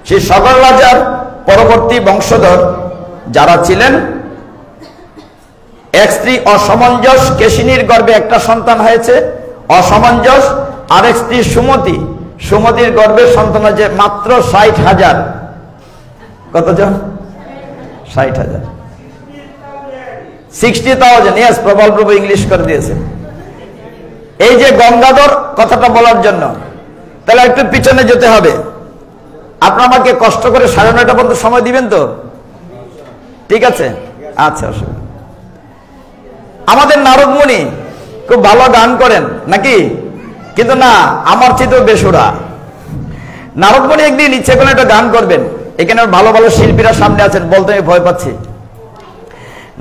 সেই সগর রাজার পরবর্তী বংশধর যারা ছিলেন, এক স্ত্রী অসমঞ্জস, কেশিনীর গর্ভে একটা সন্তান হয়েছে অসমঞ্জস। আরেক স্ত্রী সুমতি, সুমতির গর্ভে সন্তান হয়েছে মাত্র 60,000। কতজন? 60,000, 60,000। ইয়েস, প্রবল প্রভু ইংলিশ করে দিয়েছে। এই যে গঙ্গাধর কথাটা বলার জন্য, তাহলে একটু পিছনে যেতে হবে। আপনার আমাকে কষ্ট করে 9:30 পর্যন্ত সময় দিবেন তো? ঠিক আছে, আচ্ছা। আমাদের নারদ মুনি খুব ভালো গান করেন নাকি? কিন্তু না, আমার চেয়েও বেসুরা। নারদ মুনি একদিন ইচ্ছে করে একটা গান করবেন, এখানে ভালো ভালো শিল্পীরা সামনে আছেন, বলতে আমি ভয় পাচ্ছি।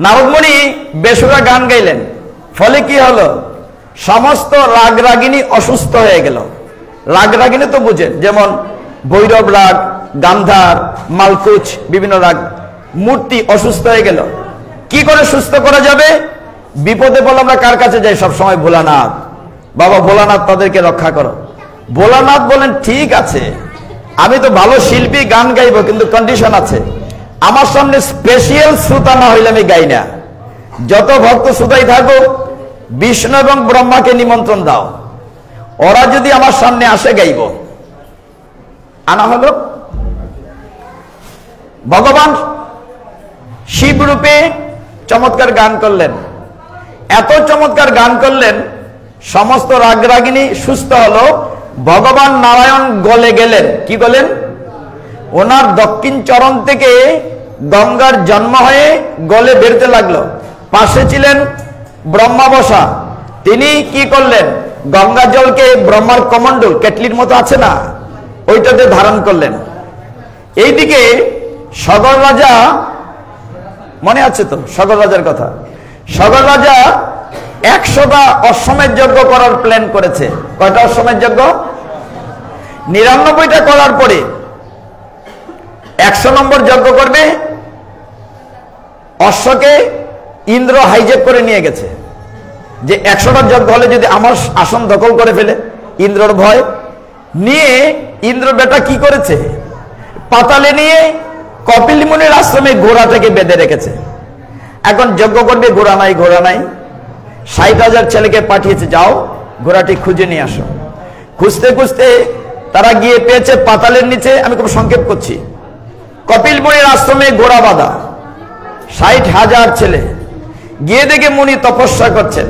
নারদ মুনি বেসুরা গান গাইলেন, ফলে কি হলো? সমস্ত রাগ রাগিনী অসুস্থ হয়ে গেল। রাগ রাগিনী তো বুঝেন, যেমন ভৈরব রাগ, গান্ধার, মালকুচ, বিভিন্ন রাগ। মূর্তি অসুস্থ হয়ে গেল। কি করে সুস্থ করা যাবে? বিপদে বলে আমরা কার কাছে যাই সব সময়? ভোলানাথ। বাবা ভোলানাথ, তাদেরকে রক্ষা করো। ভোলানাথ বলেন, ঠিক আছে, আমি তো ভালো শিল্পী, গান গাইবো, কিন্তু কন্ডিশন আছে, আমার সামনে স্পেশাল শ্রোতা না হইলে আমি গাই না। যত ভক্ত শ্রোতাই থাকো, বিষ্ণু এবং ব্রহ্মাকে নিমন্ত্রণ দাও, ওরা যদি আমার সামনে আসে গাইব। আনা হলো ভগবান শিব রূপে চমৎকার গান করলেন। এত চমৎকার গান করলেন, সমস্ত রাগরাগিনী সুস্থ হলো। ভগবান নারায়ণ গলে গেলেন। কি বলেন? ওনার দক্ষিণ চরণ থেকে গঙ্গার জন্ম হয়ে গলে বেরোতে লাগলো। পাশে ছিলেন ব্রহ্মা বসা। তিনি কি করলেন? গঙ্গা জলকে ব্রহ্মার কমণ্ডল, কেটলির মতো আছে না, ওইটাতে ধারণ করলেন। এইদিকে সগর রাজা, মনে আছে তো সগর রাজার কথা? সগর রাজা 100টা অশ্বমেধ যজ্ঞ করার প্ল্যান করেছে। কয়টা অশ্বমেধ যজ্ঞ? 99টা করার পরে 100 নম্বর যজ্ঞ করবে। অশ্বকে ইন্দ্র হাইজ্যাক করে নিয়ে গেছে, যে 100টা যজ্ঞ হলে যদি আমার আসন দখল করে ফেলে, ইন্দ্রর ভয় নিয়ে ইন্দ্র বেটা কি করেছে? পাতালে নিয়ে কপিল মুনির আশ্রমে ঘোড়াটাকে বেঁধে রেখেছে। এখন যজ্ঞ করবে, ঘোড়া নাই, ঘোড়া নাই। 60,000 ছেলেকে পাঠিয়েছে, যাও ঘোড়াটি খুঁজে নিয়ে আসো। খুঁজতে খুঁজতে তারা গিয়ে পেয়েছে পাতালের নিচে। আমি খুব সংক্ষেপ করছি। কপিল মুনির আশ্রমে ঘোড়া বাঁধা, 60,000 ছেলে। গিয়ে দেখে মুনি তপস্যা করছেন।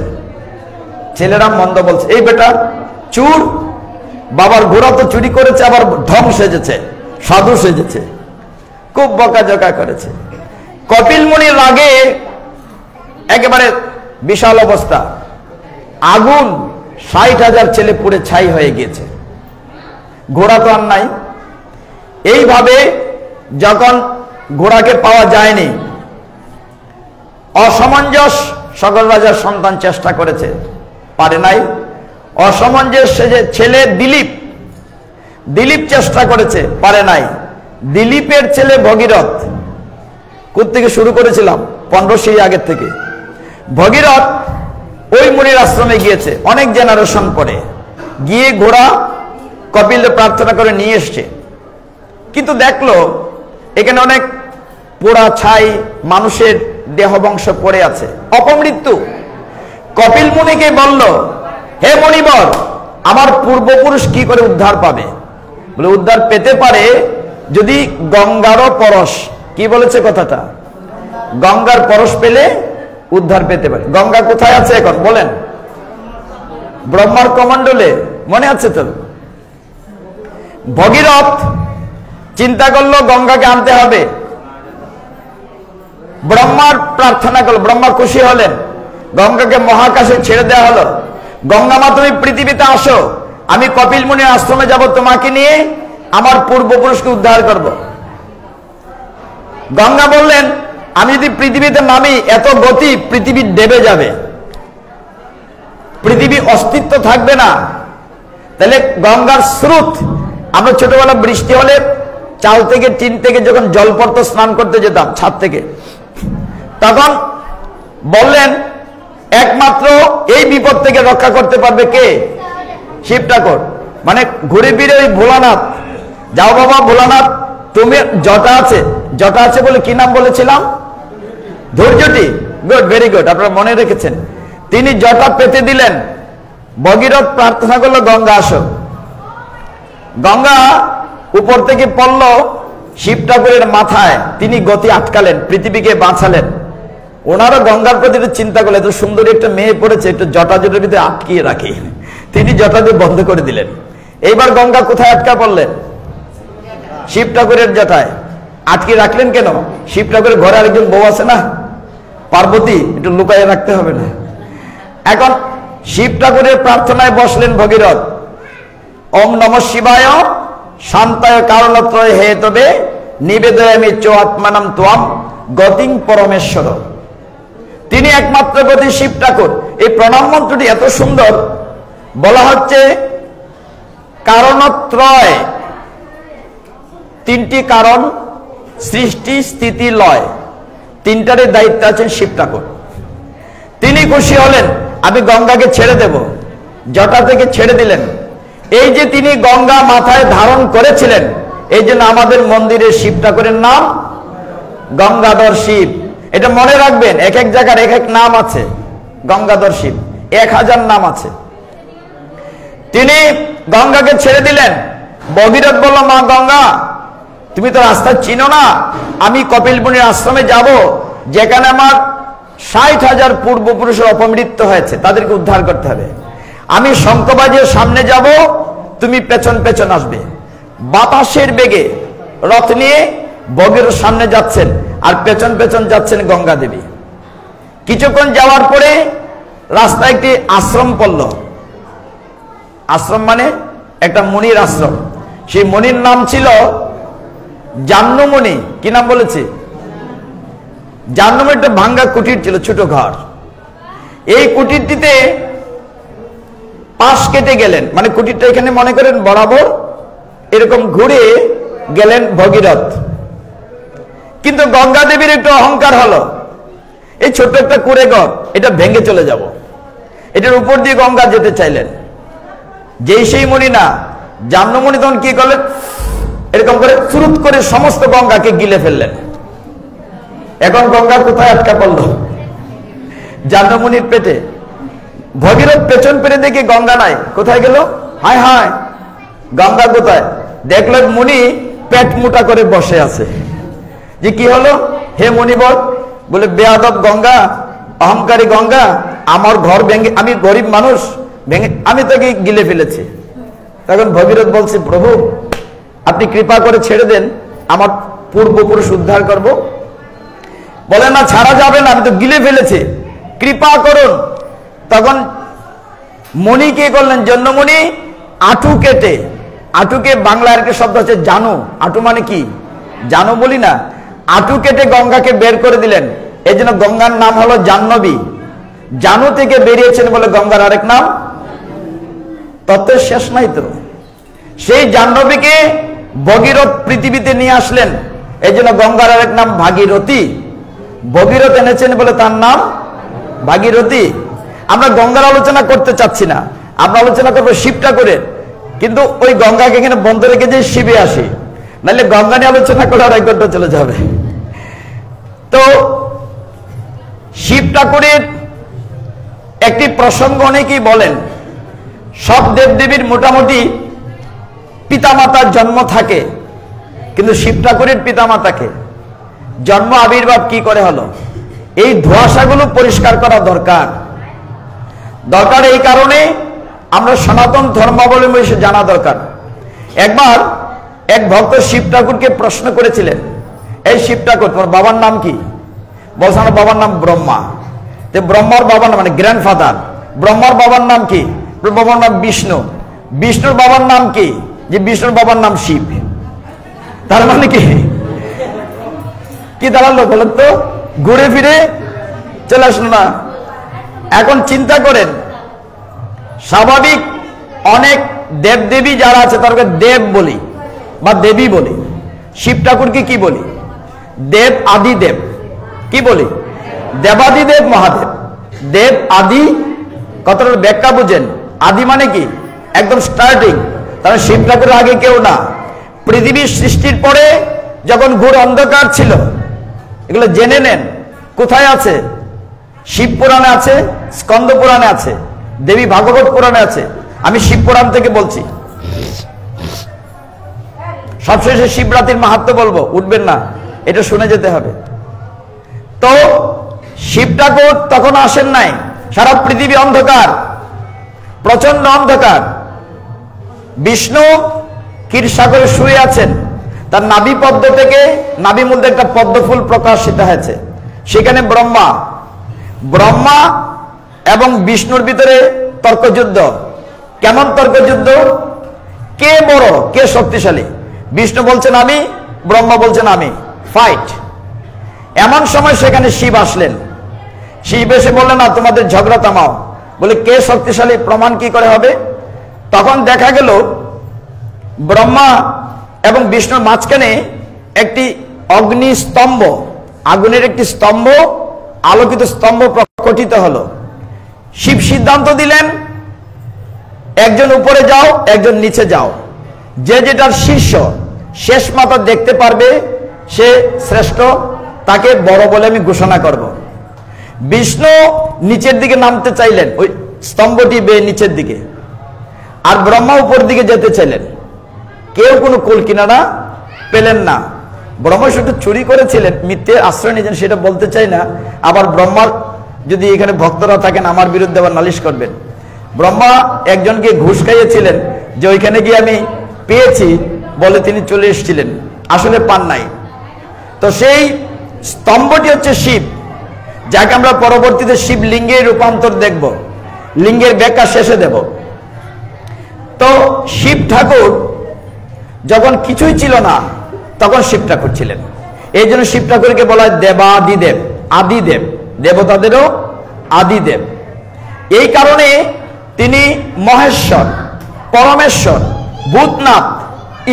ছেলেরা মন্দ বলছে, এই বেটা চুর, বাবার ঘোড়া তো চুরি করেছে, আবার ঢং সেজেছে, সাধু সেজেছে। খুব বকাঝকা করেছে। কপিল মুনির রাগে একেবারে বিশাল অবস্থা। আগুন, 60,000 ছেলে পুড়ে ছাই হয়ে গিয়েছে, ঘোড়া তো আর নাই। এইভাবে যখন ঘোড়াকে পাওয়া যায়নি, অসমঞ্জস সগর রাজার সন্তান চেষ্টা করেছে, পারে নাই। অসমঞ্জস সেজে ছেলে দিলীপ চেষ্টা করেছে, পারে নাই। দিলীপের ছেলে ভগীরথ, কোত্থেকে শুরু করেছিলাম 1500 আগের থেকে। ভগীরথ ওই মুনির আশ্রমে গিয়েছে অনেক জেনারেশন পরে, গিয়ে ঘোড়া কপিলের প্রার্থনা করে নিয়ে এসছে। কিন্তু দেখলো এখানে অনেক পোড়া ছাই, মানুষের দেহবংশ পড়ে আছে, অপমৃত্যু। কপিল মুনিকে বলল, হে মণিবর, আমার পূর্বপুরুষ কি করে উদ্ধার পাবে? বলে উদ্ধার পেতে পারে যদি গঙ্গারও পরশ, কি বলেছে কথাটা? গঙ্গার পরশ পেলে উদ্ধার পেতে পারে। গঙ্গা কোথায় আছে এখন বলেন? ব্রহ্মার কমণ্ডলে, মনে আছে তো? ভগীরথ চিন্তা করলো গঙ্গাকে আনতে হবে। ব্রহ্মার প্রার্থনা করলো, ব্রহ্মা খুশি হলেন। গঙ্গাকে মহাকাশে ছেড়ে দেওয়া হলো। গঙ্গা মা, তুমি পৃথিবীতে আসো, আমি কপিল মুনির আশ্রমে যাব, তোমাকে নিয়ে আমার পূর্বপুরুষকে উদ্ধার করব। গঙ্গা বললেন, আমি যদি পৃথিবীতে নামি, এত গতি পৃথিবী ডেবে যাবে, পৃথিবী অস্তিত্ব থাকবে না। তাহলে গঙ্গার স্রোত, আমরা ছোটবেলা বৃষ্টি হলে চাল থেকে টিন থেকে যখন জল পড়তো, স্নান করতে যেতাম ছাদ থেকে, তখন বললেন একমাত্র এই বিপদ থেকে রক্ষা করতে পারবে কে? শিব ঠাকুর। মানে ঘুরে ফিরে ওই ভোলানাথ, যাও বাবা ভোলানাথ, তুমি জটা আছে বলে কি নাম বলেছিলাম? ধৈর্যটি। গুড, ভেরি গুড, আপনারা মনে রেখেছেন। তিনি জটা পেতে দিলেন। ভগীরথ প্রার্থনা করলো, গঙ্গা আসো। গঙ্গা উপর থেকে পড়ল শিব ঠাকুরের মাথায়, তিনি গতি আটকালেন, পৃথিবীকে বাঁচালেন। ওনারও গঙ্গার প্রতি চিন্তা করলেন, এত সুন্দর একটা মেয়ে পড়েছে, একটু জটা জটের ভিতরে আটকিয়ে রাখি। তিনি জটা দিয়ে বন্ধ করে দিলেন। এইবার গঙ্গা কোথায় আটকা পড়লেন? শিব ঠাকুরের জটায়। আটকে রাখলেন কেন? শিব ঠাকুরের ঘরে আরেকজন বউ আছে না, পার্বতী, একটু লুকাইয়ে রাখতে হবে না? এখন শিব ঠাকুরের প্রার্থনায় বসলেন ভগীরথ। ওম নমঃ শিবায় শান্তায় কারণত্রয় হে তবে নিবেদয়ামি চো আত্মানাম ত্বম গতিং পরমেশ্বর। তিনি একমাত্র গতি শিব ঠাকুর। এই প্রণাম মন্ত্রটি এত সুন্দর, বলা হচ্ছে কারণত্রয়, তিনটি কারণ, সৃষ্টি স্থিতি লয়, তিনটারই দায়িত্ব আছেন শিব ঠাকুর। তিনি খুশি হলেন, আমি গঙ্গাকে ছেড়ে দেব। জটা থেকে ছেড়ে দিলেন। এই যে তিনি গঙ্গা মাথায় ধারণ করেছিলেন, এই জন্য আমাদের মন্দিরের শিব ঠাকুরের নাম গঙ্গাধর শিব। এটা মনে রাখবেন, এক এক জায়গার এক এক নাম আছে। গঙ্গাধর শিব 1000 নাম আছে। তিনি গঙ্গাকে ছেড়ে দিলেন। ভগীরথ বলল, মা গঙ্গা, তুমি তো রাস্তা চিনো না, আমি কপিল মুনির আশ্রমে যাব, যেখানে আমার 60,000 পূর্বপুরুষের অপমৃত্যু হয়েছে, তাদেরকে উদ্ধার করতে হবে। আমি শঙ্খ বাজিয়ে সামনে যাব, তুমি পেছন পেছন আসবে। বাতাসের বেগে রথ নিয়ে ভগীরথ সামনে যাচ্ছেন আর পেছন পেছন যাচ্ছেন গঙ্গা দেবী। কিছুক্ষণ যাওয়ার পরে রাস্তায় একটি আশ্রম পড়ল। আশ্রম মানে একটা মুনির আশ্রম। সেই মুনির নাম ছিল জাহ্নমণি। কি নাম বলেছে? জাহ্নমণি। একটা ভাঙ্গা কুটির ছিল, ছোট ঘর। এই কুটিরটিতে পাশ কেটে গেলেন, মানে কুটিরটা এখানে মনে করেন বরাবর এরকম ঘুরে গেলেন ভগীরথ। কিন্তু গঙ্গা দেবীর একটু অহংকার হলো, এই ছোট্ট একটা কুড়ে ঘর, এটা ভেঙে চলে যাব। এটার উপর দিয়ে গঙ্গা যেতে চাইলেন। যেই সেই মুনি না, জাহ্নমণি তখন কি করলেন, এরকম করে ফুরুত করে সমস্ত গঙ্গাকে গিলে ফেললেন। এখন গঙ্গা কোথায় আটকা পড়ল? জাহ্নমণির পেটে। ভগীরথ পেছন পেরে দেখে গঙ্গা নাই, কোথায় গেল? হায় হায়, গঙ্গা কোথায়? দেখলেন মুনি পেট মোটা করে বসে আছে। যে কি হলো হে মুনিবর? বলে বেয়াদব গঙ্গা, অহংকারী গঙ্গা, আমার ঘর ভেঙে, আমি গরিব মানুষ, ভেঙে আমি তাকে গিলে ফেলেছি। তখন ভগীরথ বলছে, প্রভু আপনি কৃপা করে ছেড়ে দেন, আমার পূর্বপুরুষ উদ্ধার করব। বলে না, ছাড়া যাবে না, আমি তো গিলে ফেলেছি, কৃপা করুন। তখন মণি কে করলেন? জন্যমণি আঁটু কেটে, আঁটুকে বাংলার একটা শব্দ হচ্ছে জানু, আঁটু মানে কি জানো বলি না, আঁটু কেটে গঙ্গাকে বের করে দিলেন। এই জন্য গঙ্গার নাম হলো জাহ্নবী। জানু থেকে বেরিয়েছেন বলে গঙ্গার আরেক নাম। তত্ত্বের শেষ নাই তো। সেই জাহ্নবীকে ভগীরথ পৃথিবীতে নিয়ে আসলেন, এই জন্য গঙ্গার আরেক নাম ভাগীরথী। ভগীরথ এনেছেন বলে তার নাম ভাগীরথী। আমরা গঙ্গার আলোচনা করতে চাচ্ছি না, আমরা আলোচনা করবো শিব ঠাকুরের। কিন্তু ওই গঙ্গাকে এখানে বন্ধ রেখে যে শিবে আসি, নাহলে গঙ্গা নিয়ে আলোচনা করে আর 1 ঘন্টা চলে যাবে। তো শিব ঠাকুরের একটি প্রসঙ্গ অনেকেই বলেন, সব দেবদেবীর মোটামুটি পিতামাতার জন্ম থাকে, কিন্তু শিব ঠাকুরের পিতামাতাকে জন্ম আবির্ভাব কি করে হলো? এই ধোঁয়াশাগুলো পরিষ্কার করা দরকার। এই কারণে আমরা সনাতন ধর্মাবলম্বী জানা দরকার। একবার এক ভক্ত শিব ঠাকুরকে প্রশ্ন করেছিলেন, এই শিব ঠাকুর তোমার বাবার নাম কি? বলছে আমার বাবার নাম ব্রহ্মা। ব্রহ্মার বাবার নাম মানে গ্র্যান্ডফাদার, ব্রহ্মার বাবার নাম কি? বাবার নাম বিষ্ণু। বিষ্ণুর বাবার নাম কি? যে বিষ্ণুর বাবার নাম শিব। তার মানে কি কি দাঁড়ালো বলেন তো? ঘুরে ফিরে চলে আসলো না? এখন চিন্তা করেন, স্বাভাবিক অনেক দেবদেবী যারা আছে তাদেরকে দেব বলি বা দেবী বলি। শিব ঠাকুরকে কি বলি? দেব আদি দেব। কি বলি? দেবাদিদেব মহাদেব। দেব আদি কথাটার ব্যাখ্যা বুঝেন। আদি মানে কি? একদম স্টার্টিং। তাহলে শিব ঠাকুরের আগে কেউ না। পৃথিবীর সৃষ্টির পরে যখন ঘোর অন্ধকার ছিল, এগুলো জেনে নেন কোথায় আছে? শিব পুরাণে আছে, স্কন্দ পুরাণে আছে, দেবী ভাগবত পুরাণে আছে। আমি শিব পুরাণ থেকে বলছি। সবশেষে শিবরাত্রির মাহাত্ম্য বলবো, উঠবেন না, এটা শুনে যেতে হবে। তো শিব ঠাকুর তখন আসেন নাই, সারা পৃথিবী অন্ধকার, প্রচন্ড অন্ধকার। বিষ্ণু ক্ষীরসাগরে শুয়ে আছেন, তার নাভি পদ্ম থেকে, নাভি মূল একটা পদ্ম ফুল প্রকাশিত হয়েছে। সেখানে ব্রহ্মা এবং বিষ্ণুর ভিতরে তর্কযুদ্ধ। কেমন তর্কযুদ্ধ? কে বড়, কে শক্তিশালী? বিষ্ণু বলছেন আমি, ব্রহ্মা বলছেন আমি, ফাইট। এমন সময় সেখানে শিব আসলেন। শিব এসে বললেন না, তোমাদের ঝগড়া থামাও। বলে কে শক্তিশালী প্রমাণ কি করে হবে? তখন দেখা গেল ব্রহ্মা এবং বিষ্ণুর মাঝখানে একটি অগ্নি স্তম্ভ, আগুনের একটি স্তম্ভ, আলোকিত স্তম্ভ প্রকটিত হলো। শিব সিদ্ধান্ত দিলেন, একজন উপরে যাও, একজন নিচে যাও, যে যেটার শীর্ষ শেষ মাথা দেখতে পারবে সে শ্রেষ্ঠ, তাকে বড় বলে আমি ঘোষণা করব। বিষ্ণু নিচের দিকে নামতে চাইলেন, ওই স্তম্ভটি বেয়ে নিচের দিকে, আর ব্রহ্মা উপর দিকে যেতে চাইলেন। কেউ কোনো কুল কিনারা পেলেন না। ব্রহ্মা শুধু চুরি করেছিলেন, মিথ্যে আশ্রয় নিয়েছেন সেটা বলতে চাই না। আবার ব্রহ্মার যদি এখানে ভক্তরা থাকেন আমার বিরুদ্ধে আবার নালিশ করবেন। ব্রহ্মা একজনকে ঘুষ খাইয়েছিলেন যে ওইখানে গিয়ে আমি পেয়েছি বলে তিনি চলে এসেছিলেন, আসলে পান নাই। তো সেই স্তম্ভটি হচ্ছে শিব, যাকে আমরা পরবর্তীতে শিব লিঙ্গের রূপান্তর দেখব, লিঙ্গের ব্যাখ্যা শেষে দেব। তো শিব ঠাকুর যখন কিছুই ছিল না তখন শিব ঠাকুর ছিলেন। এই জন্য শিব ঠাকুরকে বলা হয় দেবাদিদেব, আদিদেব, দেবতাদেরও আদিদেব। এই কারণে তিনি মহেশ্বর, পরমেশ্বর, ভূতনাথ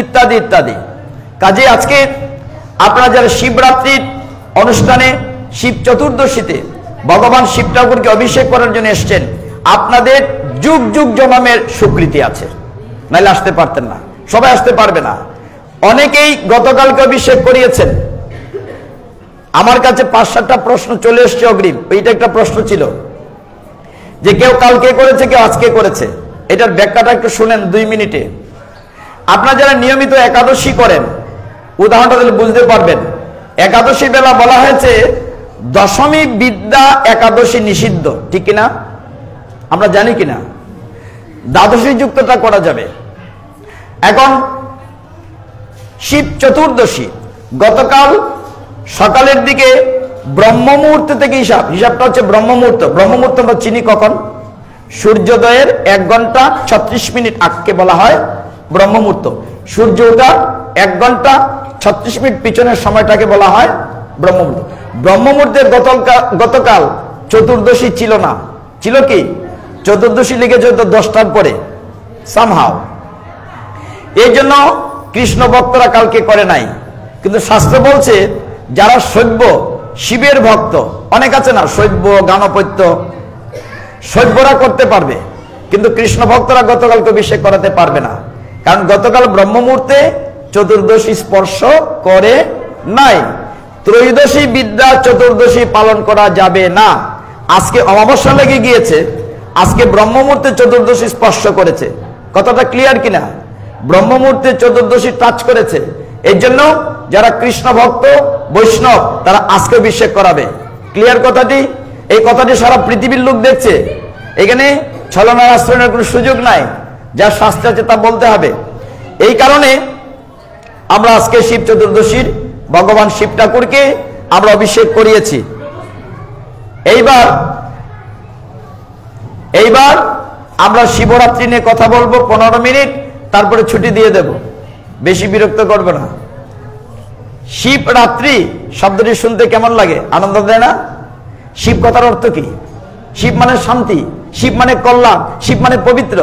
ইত্যাদি ইত্যাদি। কাজে আজকে আপনারা যারা শিবরাত্রির অনুষ্ঠানে শিব চতুর্দশীতে ভগবান শিব ঠাকুরকে অভিষেক করার জন্য এসছেন, আপনাদের যুগ যুগ জন্মের স্বীকৃতি আছে, নাহলে আসতে পারতেন না, সবাই আসতে পারবে না। অনেকেই গতকালকে অভিষেক করিয়েছেন। আমার কাছে 5-7টা প্রশ্ন চলে এসছে অগ্রিম। এইটা একটা প্রশ্ন ছিল যে কেউ কালকে করেছে, কেউ আজকে করেছে। এটার ব্যাখ্যাটা একটু শুনেন 2 মিনিটে। আপনারা যারা নিয়মিত একাদশী করেন, উদাহরণটা দিলে বুঝতে পারবেন। একাদশী বেলা বলা হয়েছে দশমী বিদ্যা একাদশী নিষিদ্ধ, ঠিক কিনা? আমরা জানি কিনা? দ্বাদশী যুক্তটা করা যাবে। এখন শিব চতুর্দশী গতকাল সকালের দিকে ব্রহ্ম মুহূর্ত থেকে হিসাবটা হচ্ছে ব্রহ্ম মুহূর্ত। ব্রহ্ম মুহূর্ত আমরা চিনি কখন? সূর্যোদয়ের 1 ঘন্টা 36 মিনিট আগকে বলা হয় ব্রহ্ম মুহূর্ত। সূর্য ওঠার 1 ঘন্টা 36 মিনিট পিছনের সময়টাকে বলা হয় ব্রহ্ম মুহূর্ত। ব্রহ্ম মুহূর্তের গতকাল চতুর্দশী ছিল না, ছিল কি? চতুর্দশী লিখেছে তো 10টার পরে সামহাও। এই জন্য কৃষ্ণ ভক্তরা কালকে করে নাই। কিন্তু শাস্ত্র বলছে যারা শৈব্য শিবের ভক্ত, অনেক আছে না শৈব্য গানপত্য, শৈব্যরা করতে পারবে, কিন্তু কৃষ্ণ ভক্তরা গতকালকে অভিষেক করাতে পারবে না, কারণ গতকাল ব্রহ্ম মুহূর্তে চতুর্দশী স্পর্শ করে নাই। ত্রয়োদশী বিদ্যা চতুর্দশী পালন করা যাবে না। আজকে অমাবস্যা লেগে গিয়েছে, আজকে ব্রহ্ম মুহূর্তে চতুর্দশী স্পর্শ করেছে। কথাটা ক্লিয়ার কিনা? ব্রহ্ম মুহূর্তে চতুর্দশী টাচ করেছে। এর জন্য যারা কৃষ্ণ ভক্ত বৈষ্ণব তারা আজকে অভিষেক করাবে। ক্লিয়ার কথাটি? এই কথাটি সারা পৃথিবীর লোক দেখছে। এখানে ছলনার আশ্রয়ের কোনো সুযোগ নাই, যা শাস্ত্রে আছে তা বলতে হবে। এই কারণে আমরা আজকে শিব চতুর্দশীর ভগবান শিব ঠাকুরকে আমরা অভিষেক করিয়েছি। এইবার আমরা শিবরাত্রি নিয়ে কথা বলবো 15 মিনিট, তারপরে ছুটি দিয়ে দেব, বেশি বিরক্ত করবে না। শিবরাত্রি শব্দটি শুনতে কেমন লাগে? আনন্দ দেয় না? শিব কথার অর্থ কি? শিব মানে শান্তি, শিব মানে কল্যাণ, শিব মানে পবিত্র।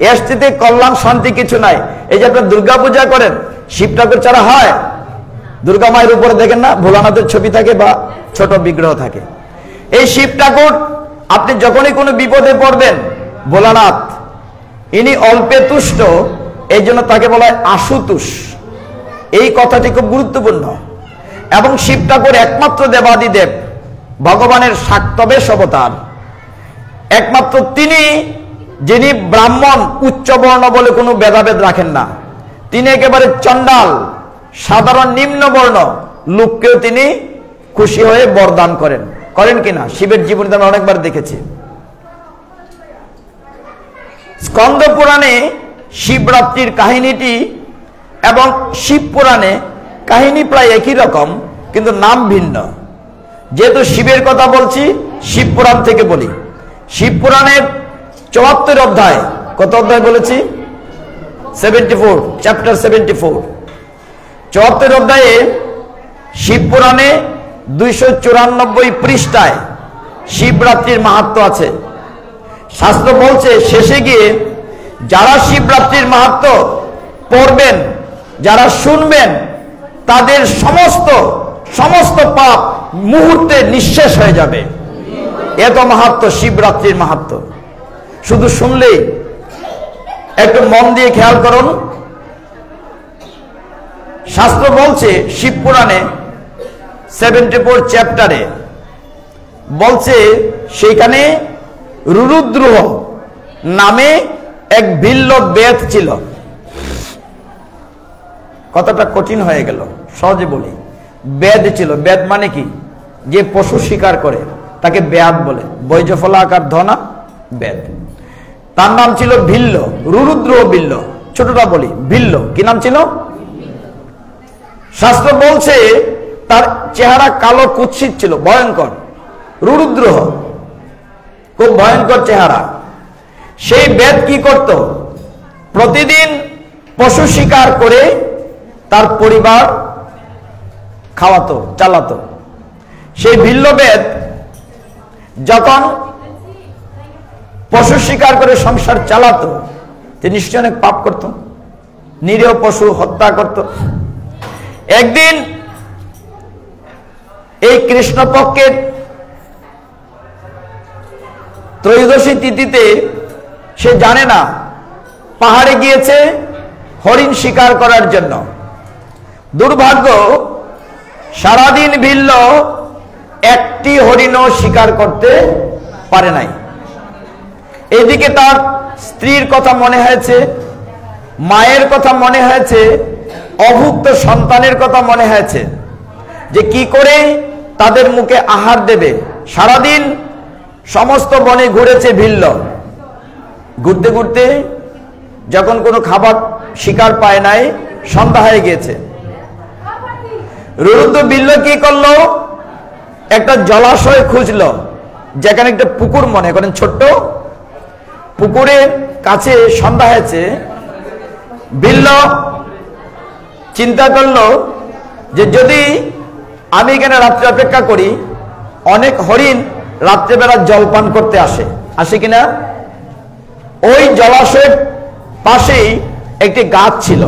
এর স্থিতিতে কল্যাণ শান্তি কিছু নাই। এই যে আপনারা দুর্গা পূজা করেন, শিব ঠাকুর ছাড়া হয়? দুর্গা মায়ের উপরে দেখেন না ভোলানাথের ছবি থাকে বা ছোট বিগ্রহ থাকে। এই শিব ঠাকুর আপনি যখনই কোনো বিপদে পড়বেন, ভোলানাথ ইনি অল্পে তুষ্ট, এই জন্য তাকে বলা হয় আশুতোষ। এই কথাটি খুব গুরুত্বপূর্ণ। এবং শিব ঠাকুর একমাত্র দেবাদিদেব, ভগবানের শাক্তবেশ অবতার। একমাত্র তিনি যিনি ব্রাহ্মণ উচ্চ বর্ণ বলে কোনো ভেদাভেদ রাখেন না। তিনি একেবারে চণ্ডাল সাধারণ নিম্ন বর্ণ লোককেও তিনি খুশি হয়ে বরদান করেন। করেন কিনা? শিবের জীবনে আমরা অনেকবার দেখেছি। স্কন্দ পুরাণে শিবরাত্রির কাহিনীটি এবং শিব পুরাণে কাহিনী প্রায় একই রকম, কিন্তু নাম ভিন্ন। যেহেতু শিবের কথা বলছি, শিব পুরাণ থেকে বলি। শিব পুরাণের 74 অধ্যায়, কত অধ্যায় বলেছি? 74, চ্যাপ্টার 74। 74 অধ্যায়ে শিব পুরাণে 294 পৃষ্ঠায় শিবরাত্রির মাহাত্ম্য আছে। শাস্ত্র বলছে শেষে গিয়ে যারা শিবরাত্রির মাহাত্ম্য পড়বেন, যারা শুনবেন, তাদের সমস্ত পাপ মুহূর্তে নিঃশেষ হয়ে যাবে। এত মাহাত্ম্য শিবরাত্রির মাহাত্ম্য। শুধু শুনলেই, একটু মন দিয়ে খেয়াল করুন। শাস্ত্র বলছে শিব পুরাণে 74 চ্যাপ্টারে বলছে, সেখানে রুরুদ্রুহ নামে এক ভিল্ল বেদ ছিল। কথাটা কঠিন হয়ে গেল, সহজে বলি। বেদ ছিল। বেদ মানে কি? যে পশু শিকার করে, তাকে বেয়াদ বলে, বৈজফলা আকার ধনা বেদ। তার নাম ছিল ভিল্ল, রুরুদ্র বিল্ল, ছোটটা বলি ভিল্ল। কি নাম ছিল? শাস্ত্র বলছে তার চেহারা কালো কুৎসিত ছিল, ভয়ঙ্কর, রুরুদ্র, খুব ভয়ঙ্কর চেহারা। সেই বেদ কি করত? প্রতিদিন পশু শিকার করে তার পরিবার খাওয়াতো, চালাতো। সেই ভিল্ল বেদ যখন পশু শিকার করে সংসার চালাতো, তিনি নিশ্চয় অনেক পাপ করত, নিরীহ পশু হত্যা করত। একদিন এই কৃষ্ণপক্ষের ত্রয়োদশী তিথিতে সে জানে না, পাহাড়ে গিয়েছে হরিণ শিকার করার জন্য। দুর্ভাগ্য, সারাদিন ভিল্ল একটি হরিণও শিকার করতে পারে নাই। এদিকে তার স্ত্রীর কথা মনে হয়েছে, মায়ের কথা মনে হয়েছে, অভুক্ত সন্তানের কথা মনে হয়েছে, যে কি করে তাদের মুখে আহার দেবে। সারাদিন সমস্ত বনে ঘুরেছে ভিল্ল, ঘুরতে ঘুরতে যখন কোনো খাবার শিকার পায় নাই, সন্ধ্যা হয়ে গিয়েছে। রুরুদ্র বিল্ল কি করলো? একটা জলাশয় খুঁজলো, যেখানে একটা পুকুর মনে করেন, ছোট্ট পুকুরের কাছে সন্ধ্যা হয়েছে। বিল্ল চিন্তা করলো যে যদি আমি এখানে রাত্রে অপেক্ষা করি, অনেক হরিণ রাত্রেবেলা জলপান করতে আসে কিনা। ওই জলাশয়ের পাশেই একটি গাছ ছিল,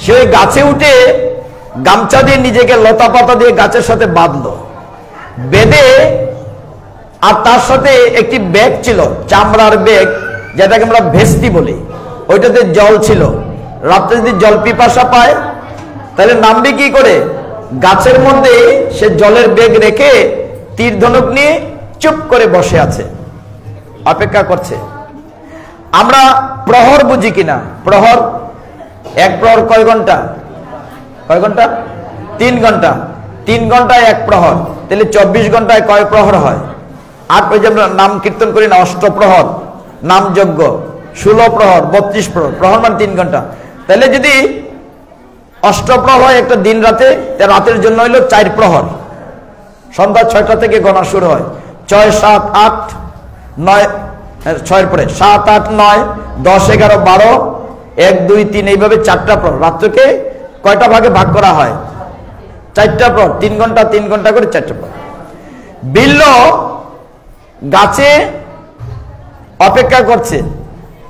সেই গাছে উঠে গামছা দিয়ে নিজেকে লতা পাতা দিয়ে গাছের সাথে বাঁধলো, বেঁধে আর তার সাথে একটি ব্যাগ ছিল, চামড়ার ব্যাগ, যেটাকে আমরা ভেস্তি বলি, ওইটাতে জল ছিল। রাত্রে যদি জল পিপাসা পায় তাহলে নামবে কি করে? গাছের মধ্যে সে জলের ব্যাগ রেখে তীর ধনুক নিয়ে চুপ করে বসে আছে, অপেক্ষা করছে। আমরা প্রহর বুঝি কিনা? প্রহর, এক প্রহর কয় ঘন্টা? কয় ঘন্টা? 3 ঘন্টা। 3 ঘন্টায় এক প্রহর, তাহলে 24 ঘন্টায় কয় প্রহর হয়? 8। ওই যে আমরা নাম কীর্তন করি না, অষ্টপ্রহর, নামযজ্ঞ, 16 প্রহর, 32 প্রহর। প্রহর মানে 3 ঘন্টা। তাহলে যদি অষ্টপ্রহর হয় একটা দিন রাতে, রাতের জন্য হইল 4 প্রহর। সন্ধ্যা 6টা থেকে গণা শুরু হয়। 6, 7, 8, 9, 6 পরে 7, 8, 9, 10, 11, 12, 1, 2, 3, এইভাবে 4টা প্রহর। রাত্রকে কয়টা ভাগে ভাগ করা হয়? 4টা প্রহর, 3 ঘন্টা 3 ঘন্টা করে 4টা প্রহর। বিল্ল গাছে অপেক্ষা করছে,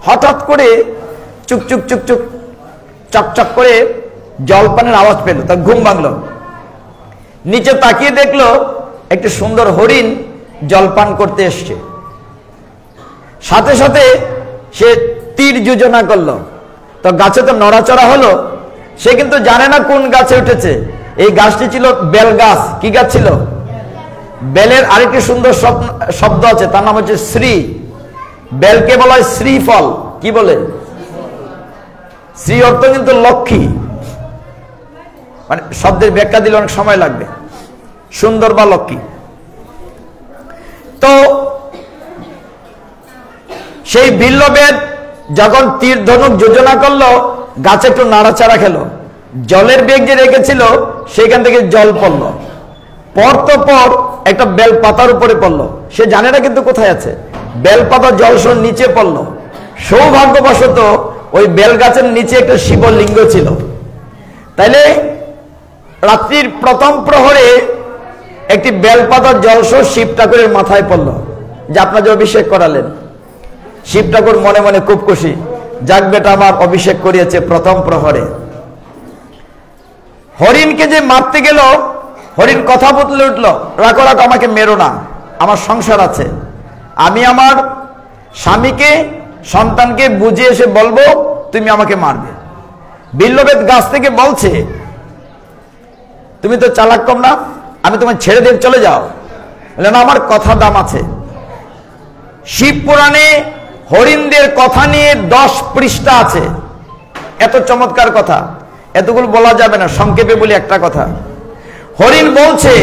হঠাৎ করে চুক চুক চুক চুক চকচক করে জলপানের আওয়াজ পেল, তার ঘুম ভাঙলো। নিচে তাকিয়ে দেখলো একটি সুন্দর হরিণ জলপান করতে এসছে। সাথে সাথে সে তীর যোজনা করলো, তো গাছে তো নড়াচড়া হলো। সে কিন্তু জানে না কোন গাছে উঠেছে। এই গাছটি ছিল বেল গাছ। কি গাছ ছিল? বেলের আরেকটি সুন্দর শব্দ আছে, তার নাম হচ্ছে শ্রী। বেলকে বলা হয় শ্রীফল। কি বলে? শ্রী অর্থ কিন্তু লক্ষ্মী, মানে শব্দের ব্যাখ্যা দিলে অনেক সময় লাগবে, সুন্দর বা লক্ষ্মী। তো সেই বিল্লবেদ যখন তীর ধনুক যোজনা করলো, গাছে একটু নাড়াচাড়া খেলো, জলের বেগ যে রেখেছিল সেখান থেকে জল পড়লো। পর তো পর একটা বেল পাতার উপরে পড়লো। সে জানে না কিন্তু কোথায় আছে। বেল পাতা জলসর নিচে পড়লো। সৌভাগ্যবশত ওই বেল গাছের নিচে একটা শিবলিঙ্গ ছিল। তাইলে রাত্রির প্রথম প্রহরে একটি বেলপাতার জলসর শিব ঠাকুরের মাথায় পড়ল, যে আপনার যে অভিষেক করালেন। শিব ঠাকুর মনে মনে খুব খুশি, যাক বেটা আমার অভিষেক করিয়েছে প্রথম প্রহরে। হরিণকে যে মারতে গেল, হরিণ কথা বদলে উঠলো, রাখো রাখো, আমাকে মেরো না, আমার সংসার আছে, আমি আমার স্বামীকে সন্তানকে বুঝিয়ে এসে বলবো তুমি আমাকে মারবে। বিল্লবেদ গাছ থেকে বলছে, তুমি তো চালাক কম না, আমি তোমায় ছেড়ে দিয়ে চলে যাও। বলে না, আমার কথা দাম আছে। শিব পুরাণে হরিণদের কথা নিয়ে 10 পৃষ্ঠা আছে। এত চমৎকার কথা, এতগুলো বলা যাবে না, সংক্ষেপে বলি একটা কথা। হরিণ বলছে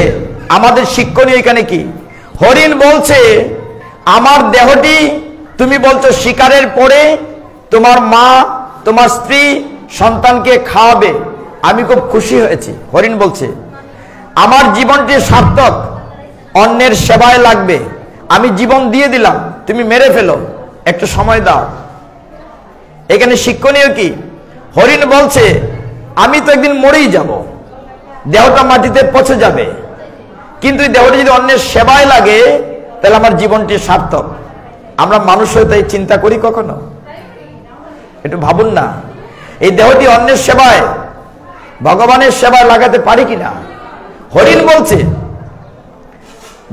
আমাদের শিক্ষণীয় এখানে কি, হরিণ বলছে আমার দেহটি তুমি বলছো শিকারের পরে তোমার মা তোমার স্ত্রী সন্তানকে খাওয়াবে, আমি খুব খুশি হয়েছি। হরিণ বলছে আমার জীবনটি সার্থক, অন্যের সেবায় লাগবে, আমি জীবন দিয়ে দিলাম, তুমি মেরে ফেলো, একটু সময় দাও। এখানে শিক্ষণীয় কি? হরিণ বলছে আমি তো একদিন মরেই যাব, দেহটা মাটিতে পচে যাবে, কিন্তু এই দেহটা যদি অন্যের সেবায় লাগে তাহলে আমার জীবনটি সার্থক। আমরা মানুষ হয়ে তাই চিন্তা করি কখনো? একটু ভাবুন না, এই দেহটি অন্যের সেবায় ভগবানের সেবায় লাগাতে পারি কিনা। হরিণ বলছে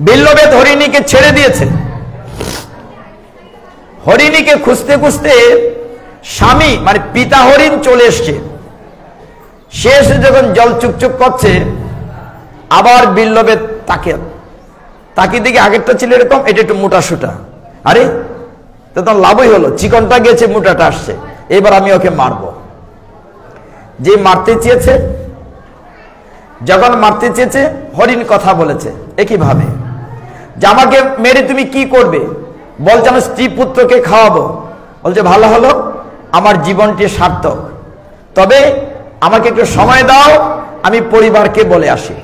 বিল্লবেদ হরিণীকে ছেড়ে দিয়েছে। হরিণীকে খুঁজতে খুঁজতে স্বামী মানে পিতা হরিণ চলে এসছে। সে এসে যখন জল চুকচুক করছে, আবার বিল্লবেদ তাকিয়ে দেখি আগেরটা ছিল এরকম, এটা একটু মোটা সুটা, আরে তো তার লাভই হলো, চিকনটা গেছে মোটাটা আসছে, এবার আমি ওকে মারব। যে মারতে চেয়েছে, যখন মারতে চেয়েছে হরিণ কথা বলেছে একই ভাবে যে আমাকে মেরে তুমি কি করবে? বলছে আমি স্ত্রী পুত্রকে খাওয়াবো। বলছে ভালো হলো, আমার জীবনটি সার্থক, তবে আমাকে একটু সময় দাও, আমি পরিবারকে বলে আসি।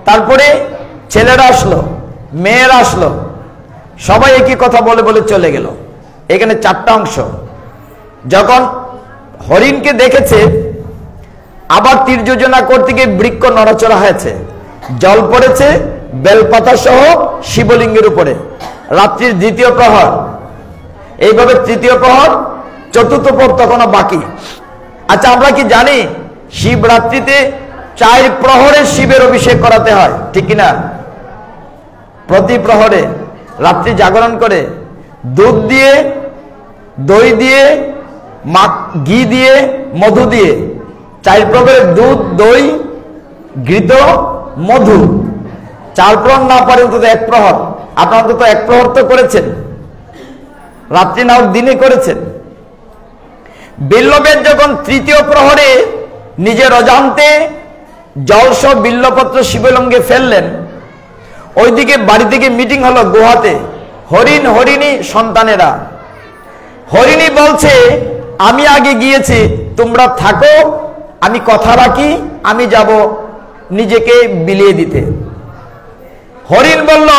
তারপরে ছেলেরা আসলো, মেয়েরা আসলো, সবাই একই কথা বলে বলে চলে গেল। এখানে চারটা অংশ। যখন হরিণকে দেখেছে, আবার তীর যোজনা করতে গিয়ে বৃক্ষ নড়াচড়া হয়েছে, জল পড়েছে বেলপাতা সহ শিবলিঙ্গের উপরে। রাত্রির দ্বিতীয় প্রহর, এইভাবে তৃতীয় প্রহর, চতুর্থ প্রহর তখনও বাকি। আচ্ছা আমরা কি জানি শিবরাত্রিতে 4 প্রহরে শিবের অভিষেক করাতে হয়, ঠিক কিনা? প্রতি প্রহরে রাত্রি জাগরণ করে দুধ দিয়ে, দই দিয়ে, ঘি দিয়ে, মধু দিয়ে, 4 প্রহরে দুধ, দই, ঘৃত, মধু। 4 প্রহর না পারে অন্তত 1 প্রহর। আপনারা অন্তত 1 প্রহর তো করেছেন, রাত্রি না দিনে করেছেন। বিল্লবেদ যখন তৃতীয় প্রহরে নিজের অজান্তে জলসহ বিল্লপত্র শিবলিঙ্গে ফেললেন, ওইদিকে বাড়ি থেকে মিটিং হলো গুহাতে, হরিণ হরিণী সন্তানেরা। হরিণী বলছে আমি আগে গিয়েছি, তোমরা থাকো, আমি কথা রাখি, আমি যাব নিজেকে বিলিয়ে দিতে। হরিণ বলল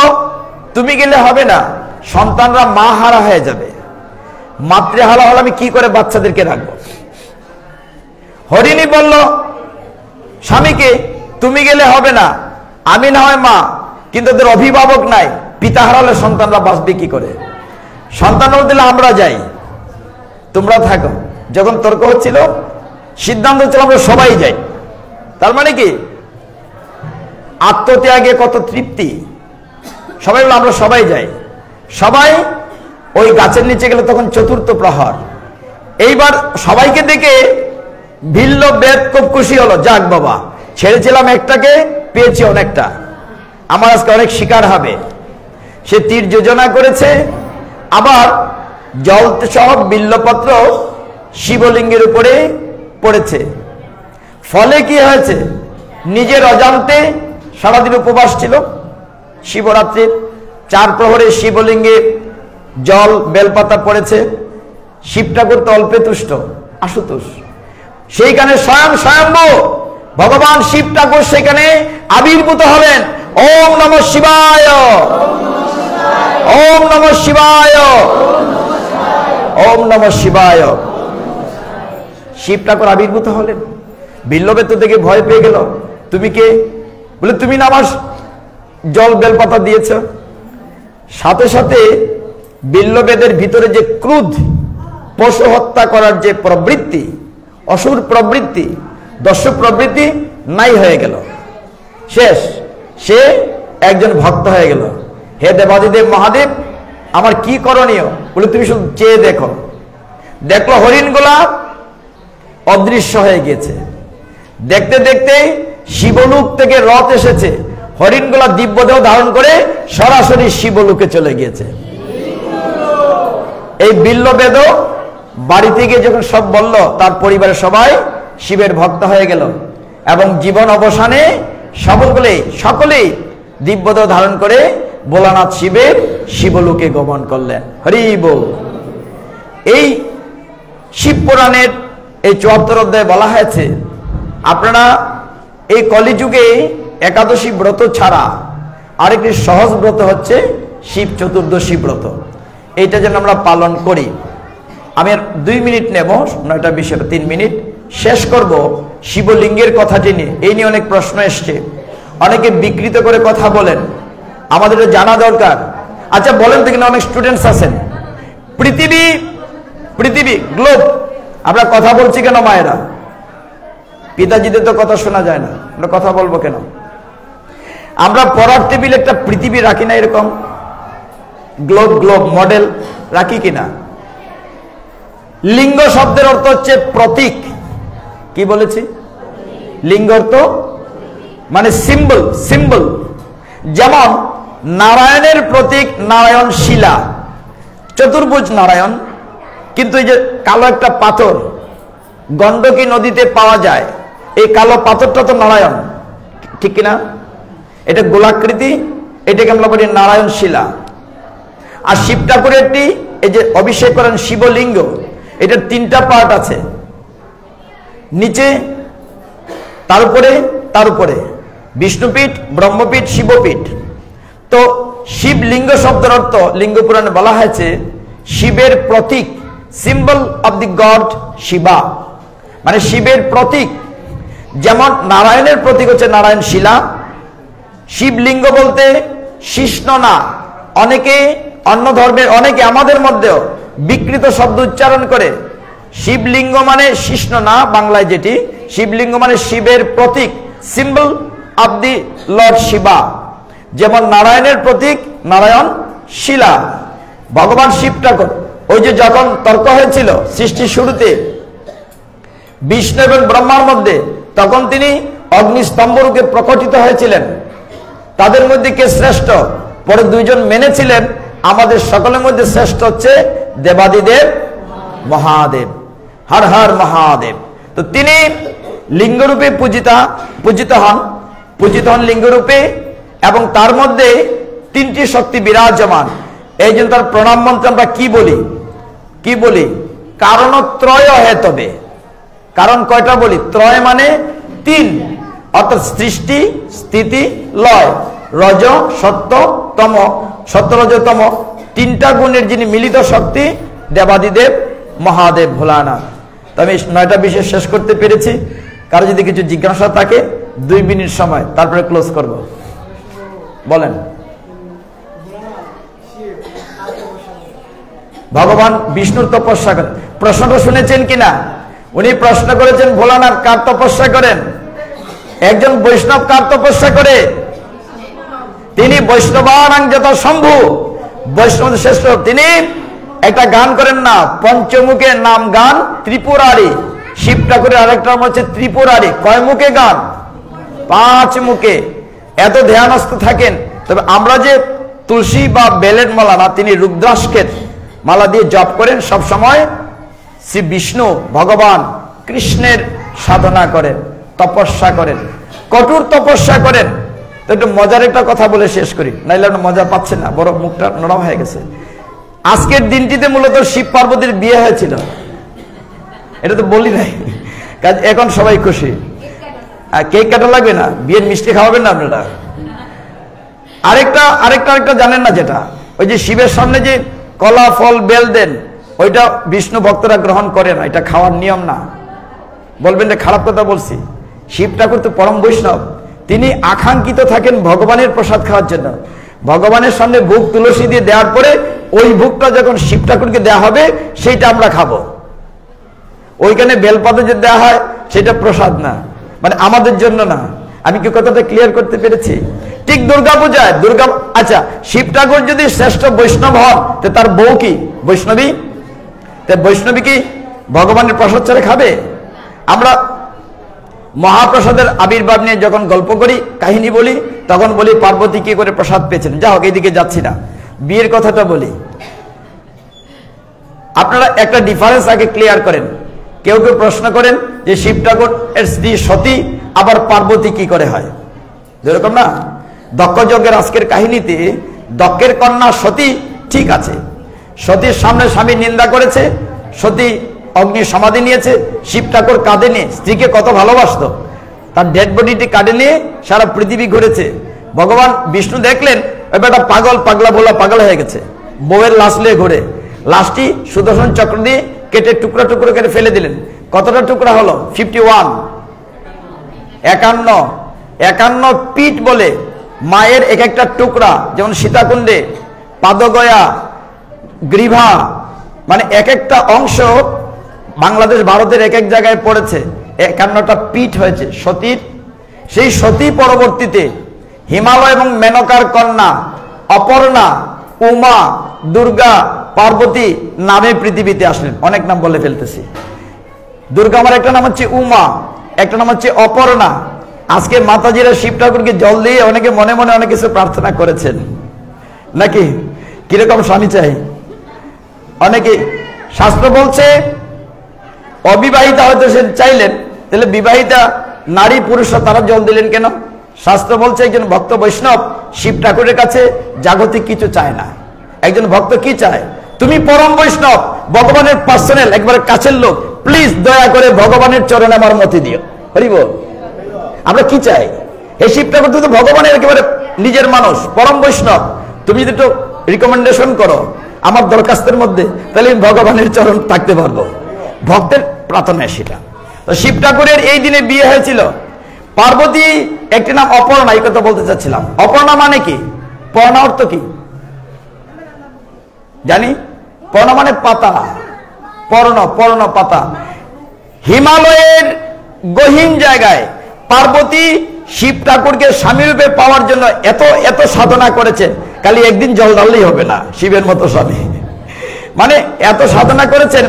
তুমি গেলে হবে না, সন্তানরা মা হারা হয়ে যাবে, মাতৃহারা হলে আমি কি করে বাচ্চাদেরকে রাখবো। হরিণী বলল স্বামীকে তুমি গেলে হবে না, আমি না হয় মা, কিন্তু ওদের অভিভাবক নাই, পিতা হারালে সন্তানরা বাঁচবে কি করে? সন্তান দিলে আমরা যাই, তোমরা থাকো। যখন তর্ক হচ্ছিল, সিদ্ধান্ত হচ্ছিল আমরা সবাই যাই। তার মানে কি আত্মত্যাগে কত তৃপ্তি। সবাই বলে আমরা সবাই যাই। সবাই ওই গাছের নিচে গেলে তখন চতুর্থ প্রহর। এইবার সবাইকে দেখে বিল্লবেদ খুব খুশি হলো, যাক বাবা, ছেড়েছিলাম একটাকে, পেয়েছি অনেকটা, আমার আজকে অনেক শিকার হবে। সে তীর যোজনা করেছে, আবার জল সহ বিল্লপত্র শিবলিঙ্গের উপরে পড়েছে। ফলে কি হয়েছে? নিজের অজান্তে সারাদিন উপবাস ছিল। শিবরাত্রির 4 প্রহরে শিবলিঙ্গে জল বেলপাতা পড়েছে। শিব ঠাকুর তো অল্পে তুষ্ট, আশুতোষ। সেইখানে স্বয়ম্ভু ভগবান শিব ঠাকুর সেখানে আবির্ভূত হলেন। ওম নমঃ শিবায়, ওম নমঃ শিবায়, ওম নমঃ শিবায়। শিব ঠাকুর আবির্ভূত হলেন। বিল্লবেদ তো দেখে ভয় পেয়ে গেল, তুমি কে? বলে তুমি না আমার জল বেলপাতা দিয়েছ। সাথে সাথে বিল্লবেদের ভিতরে যে ক্রোধ, পশু হত্যা করার যে প্রবৃত্তি, অসুর প্রবৃত্তি, দস্যু প্রবৃত্তি নাই হয়ে গেল, শেষ। সে একজন ভক্ত হয়ে গেল। হে দেবাদিদেব মহাদেব, আমার কি করণীয়? বলে তুমি শুধু চেয়ে দেখো। দেখলো হরিণগুলা অদৃশ্য হয়ে গেছে। দেখতে দেখতে শিবলোক থেকে রথ এসেছে, হরিণগুলা দিব্যদেহ ধারণ করে সরাসরি শিবলোকে চলে গিয়েছে। এই বিল্লবেদও বাড়ি থেকে যখন সব বলল, তার পরিবারের সবাই শিবের ভক্ত হয়ে গেল এবং জীবন অবসানে সকলেই দিব্যদেহ ধারণ করে ভোলানাথ শিবের শিবলোকে গমন করলেন। হরি বল। এই শিব পুরাণের এই ৭৪ অধ্যায়ে বলা হয়েছে আপনারা এই কলিযুগে একাদশী ব্রত ছাড়া আরেকটি সহজ ব্রত হচ্ছে শিব চতুর্দশী ব্রত। এইটা যেন আমরা পালন করি। আমি আর 2 মিনিট নেব, 9টা 20 3 মিনিট শেষ করব শিবলিঙ্গের কথাটি নিয়ে। এই নিয়ে অনেক প্রশ্ন এসছে, অনেকে বিকৃত করে কথা বলেন, আমাদের জানা দরকার। আচ্ছা বলেন তো কিনা, অনেক স্টুডেন্টস আছেন, পৃথিবী গ্লোব আমরা কথা বলছি কেন মায়েরা? পিতাজিদের তো কথা শোনা যায় না, আমরা কথা বলবো কেন? আমরা পড়ার টেবিল একটা পৃথিবী রাখি না, এরকম গ্লোব মডেল রাখি কিনা? লিঙ্গ শব্দের অর্থ হচ্ছে প্রতীক। কি বলেছি? লিঙ্গ অর্থ মানে সিম্বল। যেমন নারায়ণের প্রতীক নারায়ণ শিলা, চতুর্ভুজ নারায়ণ। কিন্তু এই যে কালো একটা পাথর গণ্ডকী নদীতে পাওয়া যায়, এই কালো পাথরটা তো নারায়ণ, ঠিক কিনা? এটা গোলাকৃতি, এটাকে আমরা বলি নারায়ণ শিলা। আর শিব ঠাকুরেরটি এই যে অভিষেক করেন শিবলিঙ্গ, এটার 3টা পার্ট আছে, নিচে তার উপরে বিষ্ণুপীঠ, ব্রহ্মপীঠ, শিবপীঠ। তো শিবলিঙ্গ শব্দের অর্থ লিঙ্গ পুরাণে বলা হয়েছে শিবের প্রতীক, symbol of the god Shiva, মানে শিবের প্রতীক। যেমন নারায়ণের প্রতীক হচ্ছে নারায়ণ শিলা। শিবলিঙ্গ বলতে শিষ্ণ না, অনেকে অন্য ধর্মের, অনেকে আমাদের মধ্যেও বিকৃত শব্দ উচ্চারণ করে। শিবলিঙ্গ মানে শিষ্ণ না, বাংলায় যেটি শিবলিঙ্গ মানে শিবের প্রতীক, symbol of the lord Shiva. যেমন নারায়ণের প্রতীক নারায়ণ শিলা। ভগবান শিব ঠাকুর ওই যে যখন তর্ক হয়েছিল সৃষ্টির শুরুতে বিষ্ণু এবং ব্রহ্মার মধ্যে, তখন তিনি অগ্নিস্তম্ভ রূপে প্রকটিত হয়েছিলেন। তাদের মধ্যে কে শ্রেষ্ঠ? পরে 2 জন মেনেছিলেন, আমাদের সকলের মধ্যে শ্রেষ্ঠ হচ্ছে দেবাদিদেব মহাদেব, হর হর মহাদেব। তো তিনি লিঙ্গরূপে পূজিত হন লিঙ্গরূপে, এবং তার মধ্যে 3টি শক্তি বিরাজমান। এই জন্য তার প্রণাম মন্ত্র আমরা কি বলি? কারণ ত্রয় হেতবে। কারণ কয়টা বলি? ত্রয় মানে 3, অর্থাৎ সৃষ্টি, স্থিতি, লয়, রজ সত্য তম, সত্য রজ তম 3টা গুণের যিনি মিলিত শক্তি দেবাদিদেব মহাদেব ভোলানাথ। তো আমি 9টা 20 শেষ করতে পেরেছি। কারো যদি কিছু জিজ্ঞাসা থাকে 2 মিনিট সময়, তারপরে ক্লোজ করব। বলেন। ভগবান বিষ্ণুর তপস্যা করেন। প্রশ্নটা শুনেছেন কিনা? উনি প্রশ্ন করেছেন ভোলানাথ কার তপস্যা করেন? একজন বৈষ্ণব কার তপস্যা করে? তিনি বৈষ্ণবানাং যত শম্ভু, বৈষ্ণব শ্রেষ্ঠ। তিনি একটা গান করেন না, পঞ্চমুখের নাম গান ত্রিপুরারি। শিব ঠাকুরের আরেকটা নাম হচ্ছে ত্রিপুরারি। কয় মুখে গান? 5 মুখে। এত ধ্যানস্থ থাকেন। তবে আমরা যে তুলসী বা বেলের মালা না, তিনি রুদ্রাক্ষের মালা দিয়ে জপ করেন সব সময়। শ্রী বিষ্ণু ভগবান কৃষ্ণের সাধনা করেন, তপস্যা করেন, কঠোর তপস্যা করেন। তো একটু মজার একটা কথা বলে শেষ করি, নাইলে আপনি মজা পাচ্ছেন না, বড় মুখটা নরম হয়ে গেছে। আজকের দিনটিতে মূলত শিব পার্বতীর বিয়ে হয়েছিল, এটা তো বলি নাই, এখন সবাই খুশি। কেক কাটা লাগবে না, বিয়ের মিষ্টি খাওয়াবেন না আপনারা। আরেকটা জানেন না, যেটা ওই যে শিবের সামনে যে কলা ফল বেল দেন, ওইটা বিষ্ণু ভক্তরা গ্রহণ করে না, এটা খাওয়ার নিয়ম না। বলবেন যে খারাপ কথা বলছি। শিব ঠাকুর তো পরম বৈষ্ণব, তিনি আকাঙ্ক্ষিত থাকেন ভগবানের প্রসাদ খাওয়ার জন্য। ভগবানের সামনে ভোগ তুলসী দিয়ে দেওয়ার পরে ওই ভোগটা যখন শিব ঠাকুরকে দেওয়া হবে সেইটা আমরা খাবো। ওইখানে বেলপাতা যে দেওয়া হয় সেটা প্রসাদ না, মানে আমাদের জন্য না। আমি কি কথাটা ক্লিয়ার করতে পেরেছি? ঠিক দুর্গাপূজায় আচ্ছা, শিব ঠাকুর যদি শ্রেষ্ঠ বৈষ্ণব হন, তো তার বউ কি বৈষ্ণবী? বৈষ্ণবী কি ভগবানের প্রসাদ ছেড়ে খাবে? আমরা মহাপ্রসাদের আবির্ভাব নিয়ে যখন গল্প করি, কাহিনী বলি, তখন বলি পার্বতী কি করে প্রসাদ পেয়েছেন। যা হোক, এইদিকে যাচ্ছি না, বিয়ের কথাটা বলি। আপনারা একটা ডিফারেন্স আগে ক্লিয়ার করেন। কেউ কেউ প্রশ্ন করেন যে শিব ঠাকুর এর স্ত্রী সতী, আবার পার্বতী কি করে হয়? যেরকম না, দক্ষযজ্ঞের আজকের কাহিনীতে দক্ষের কন্যা সতী ঠিক আছে, সতীর সামনে স্বামী নিন্দা করেছে, সতী অগ্নি সমাধি নিয়েছে, শিব ঠাকুর কাঁধে নিয়ে স্ত্রীকে কত ভালোবাসতো, তার ডেড বডিটি কাঁধে নিয়ে সারা পৃথিবী ঘুরেছে। ভগবান বিষ্ণু দেখলেন ওই বেটা পাগল, পাগলা বলা পাগল হয়ে গেছে, বউয়ের লাশ নিয়ে ঘুরে। লাশটি সুদর্শন চক্র দিয়ে কেটে টুকরো টুকরো করে ফেলে দিলেন। কতটা টুকরা হলো? 51, 51 পিঠ বলে মায়ের এক একটা টুকরা, যেমন সীতাকুণ্ডে, পাদগয়া, গ্রীভা, মানে এক একটা অংশ বাংলাদেশ ভারতের এক এক জায়গায় পড়েছে। 51টা পিঠ হয়েছে সতীর। সেই সতী পরবর্তীতে হিমালয় এবং মেনকার কন্যা অপর্ণা, উমা, দুর্গা, পার্বতী নামে পৃথিবীতে আসলেন। অনেক নাম বলে ফেলতেছি। দুর্গা আমার একটা নাম হচ্ছে উমা, একটা নাম হচ্ছে অপর্ণা। আজকে মাতাজিরা শিব ঠাকুরকে জল দিয়ে অনেকে মনে মনে অনেক কিছু প্রার্থনা করেছেন নাকি, কিরকম স্বামী চাই। অনেকে শাস্ত্র বলছে অবিবাহিতা হয়তো সে চাইলেন, তাহলে বিবাহিতা নারী পুরুষরা তারা জল দিলেন কেন? শাস্ত্র বলছে একজন ভক্ত বৈষ্ণব শিব ঠাকুরের কাছে জাগতিক কিছু চায় না। একজন ভক্ত কি চায়? তুমি পরম বৈষ্ণব, ভগবানের পার্সোনাল একবারে কাছের লোক, প্লিজ দয়া করে ভগবানের চরণে আমার মতি দিও। হরি বল। আমরা কি চাই? এই শিব ঠাকুর তো ভগবানের একেবারে নিজের মানুষ, পরম বৈষ্ণব, তুমি যদি একটু রিকমেন্ডেশন করো আমার দরখাস্তের মধ্যে, তাহলে আমি ভগবানের চরণ থাকতে পারবো। ভক্তের প্রার্থনা সেটা। তো শিব ঠাকুরের এই দিনে বিয়ে হয়েছিল। পার্বতী একটি নাম অপর্ণা, এই কথা বলতে চাচ্ছিলাম। অপর্ণা মানে কি? পর্ণা অর্থ কি জানি? পর্ণা মানে পাতা, পর্ণ পাতা। হিমালয়ের গহীন জায়গায় পার্বতী শিব ঠাকুরকে স্বামী রূপে পাওয়ার জন্য এত এত সাধনা করেছেন। খালি একদিন জল ঢাললেই হবে না, শিবের মতো স্বামী, মানে এত সাধনা করেছেন।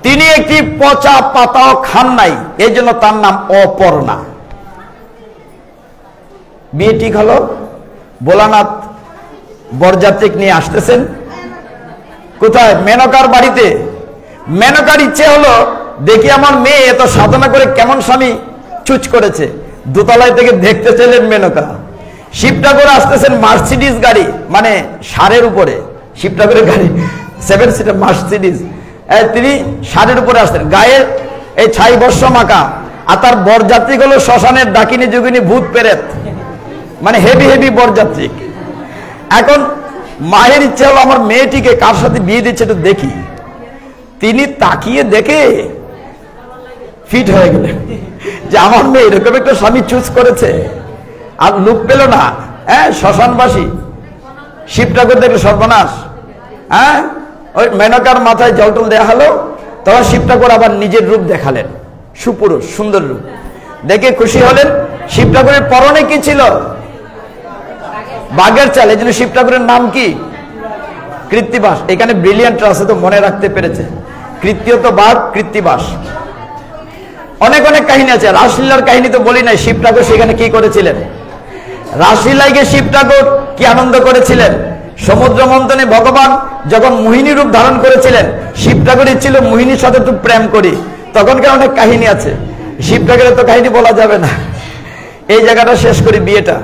তিনি একটি পচা পাতাও খান নাই, এই জন্য তার নাম অপর্ণা। বিয়ে ঠিক হলো, ভোলানাথ বরযাত্রী নিয়ে আসতেছেন কোথায়? মেনকার বাড়িতে। মেনকার ইচ্ছে হলো দেখি আমার মেয়ে এত সাধনা করে কেমন স্বামী চুজ করেছে। দোতলায় থেকে দেখতে চাইলেন মেনকা। শিব ঠাকুর আসতেছেন মার্সিডিজ গাড়ি, মানে ষাঁড়ের উপরে। শিব ঠাকুরের গাড়ি 7 সিটার মার্সিডিজ, তিনি ষাঁড়ের উপরে আসতেন, গায়ে এই ছাই বর্ষ মাখা। আর তার বরযাত্রী হলো শ্মশানের ডাকিনী যোগিনী ভূত পেরেত, মানে হেভি হেভি বরযাত্রী। এখন মায়ের ইচ্ছা হলো আমার মেয়েটিকে কার সাথে বিয়ে দিচ্ছে একটু দেখি। তিনি তাকিয়ে দেখে ফিট হয়ে গেলেন যে আমার মেয়ে এরকম একটা স্বামী চুজ করেছে। আর লুক পেল না, শ্মশানবাসী। শিব ঠাকুর দেখলে সর্বনাশ। ওই মেনকার মাথায় জলটল দেয়া হলো। তখন শিব ঠাকুর আবার নিজের রূপ দেখালেন, সুপুরুষ সুন্দর রূপ দেখে খুশি হলেন। শিব ঠাকুরের পরনে কি ছিল? বাঘের চাল। এই জন্য শিব ঠাকুরের নাম কি? কৃত্তিবাস। এখানে ব্রিলিয়ান্ট আছে তো মনে রাখতে পেরেছে। কৃত্তিয় তো বাঘ, কৃত্তিবাস। অনেক অনেক কাহিনী আছে। রাসলীলার কাহিনী তো বলি নাই। শিব ঠাকুর সেখানে কি করেছিলেন? রাসলীলায় গিয়ে শিব ঠাকুর কি আনন্দ করেছিলেন। সমুদ্র মন্থনে ভগবান যখন মোহিনী রূপ ধারণ করেছিলেন, শিব ঠাকুর ছিল মোহিনীর সাথে একটু প্রেম করি। তখনকার অনেক কাহিনী আছে, শিব ঠাকুরের তো কাহিনী বলা যাবে না। এই জায়গাটা শেষ করি বিয়েটা।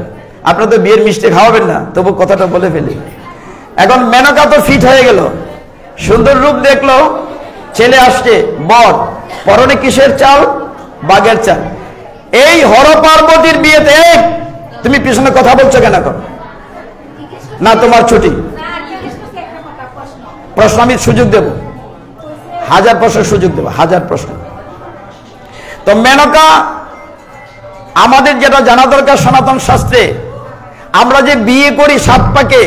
আপনারা তো বিয়ের মিষ্টি খাওয়াবেন না, তবু কথাটা বলে ফেলি। এখন মেনকা তো ফিট হয়ে গেল, সুন্দর রূপ দেখলো। ছেলে আসছে, বর, পরনে কিসের চাল? বাঘের চাল। এই হর পার্বতীর বিয়েতে তুমি পিছনে কথা বলছো কেন? না তোমার ছুটি। প্রশ্ন আমি সুযোগ দেব, 1000 প্রশ্নের সুযোগ দেব, 1000 প্রশ্ন। তো মেনকা, আমাদের যেটা জানা দরকার সনাতন শাস্ত্রে, আমরা যে বিয়ে করি 7 পাকে,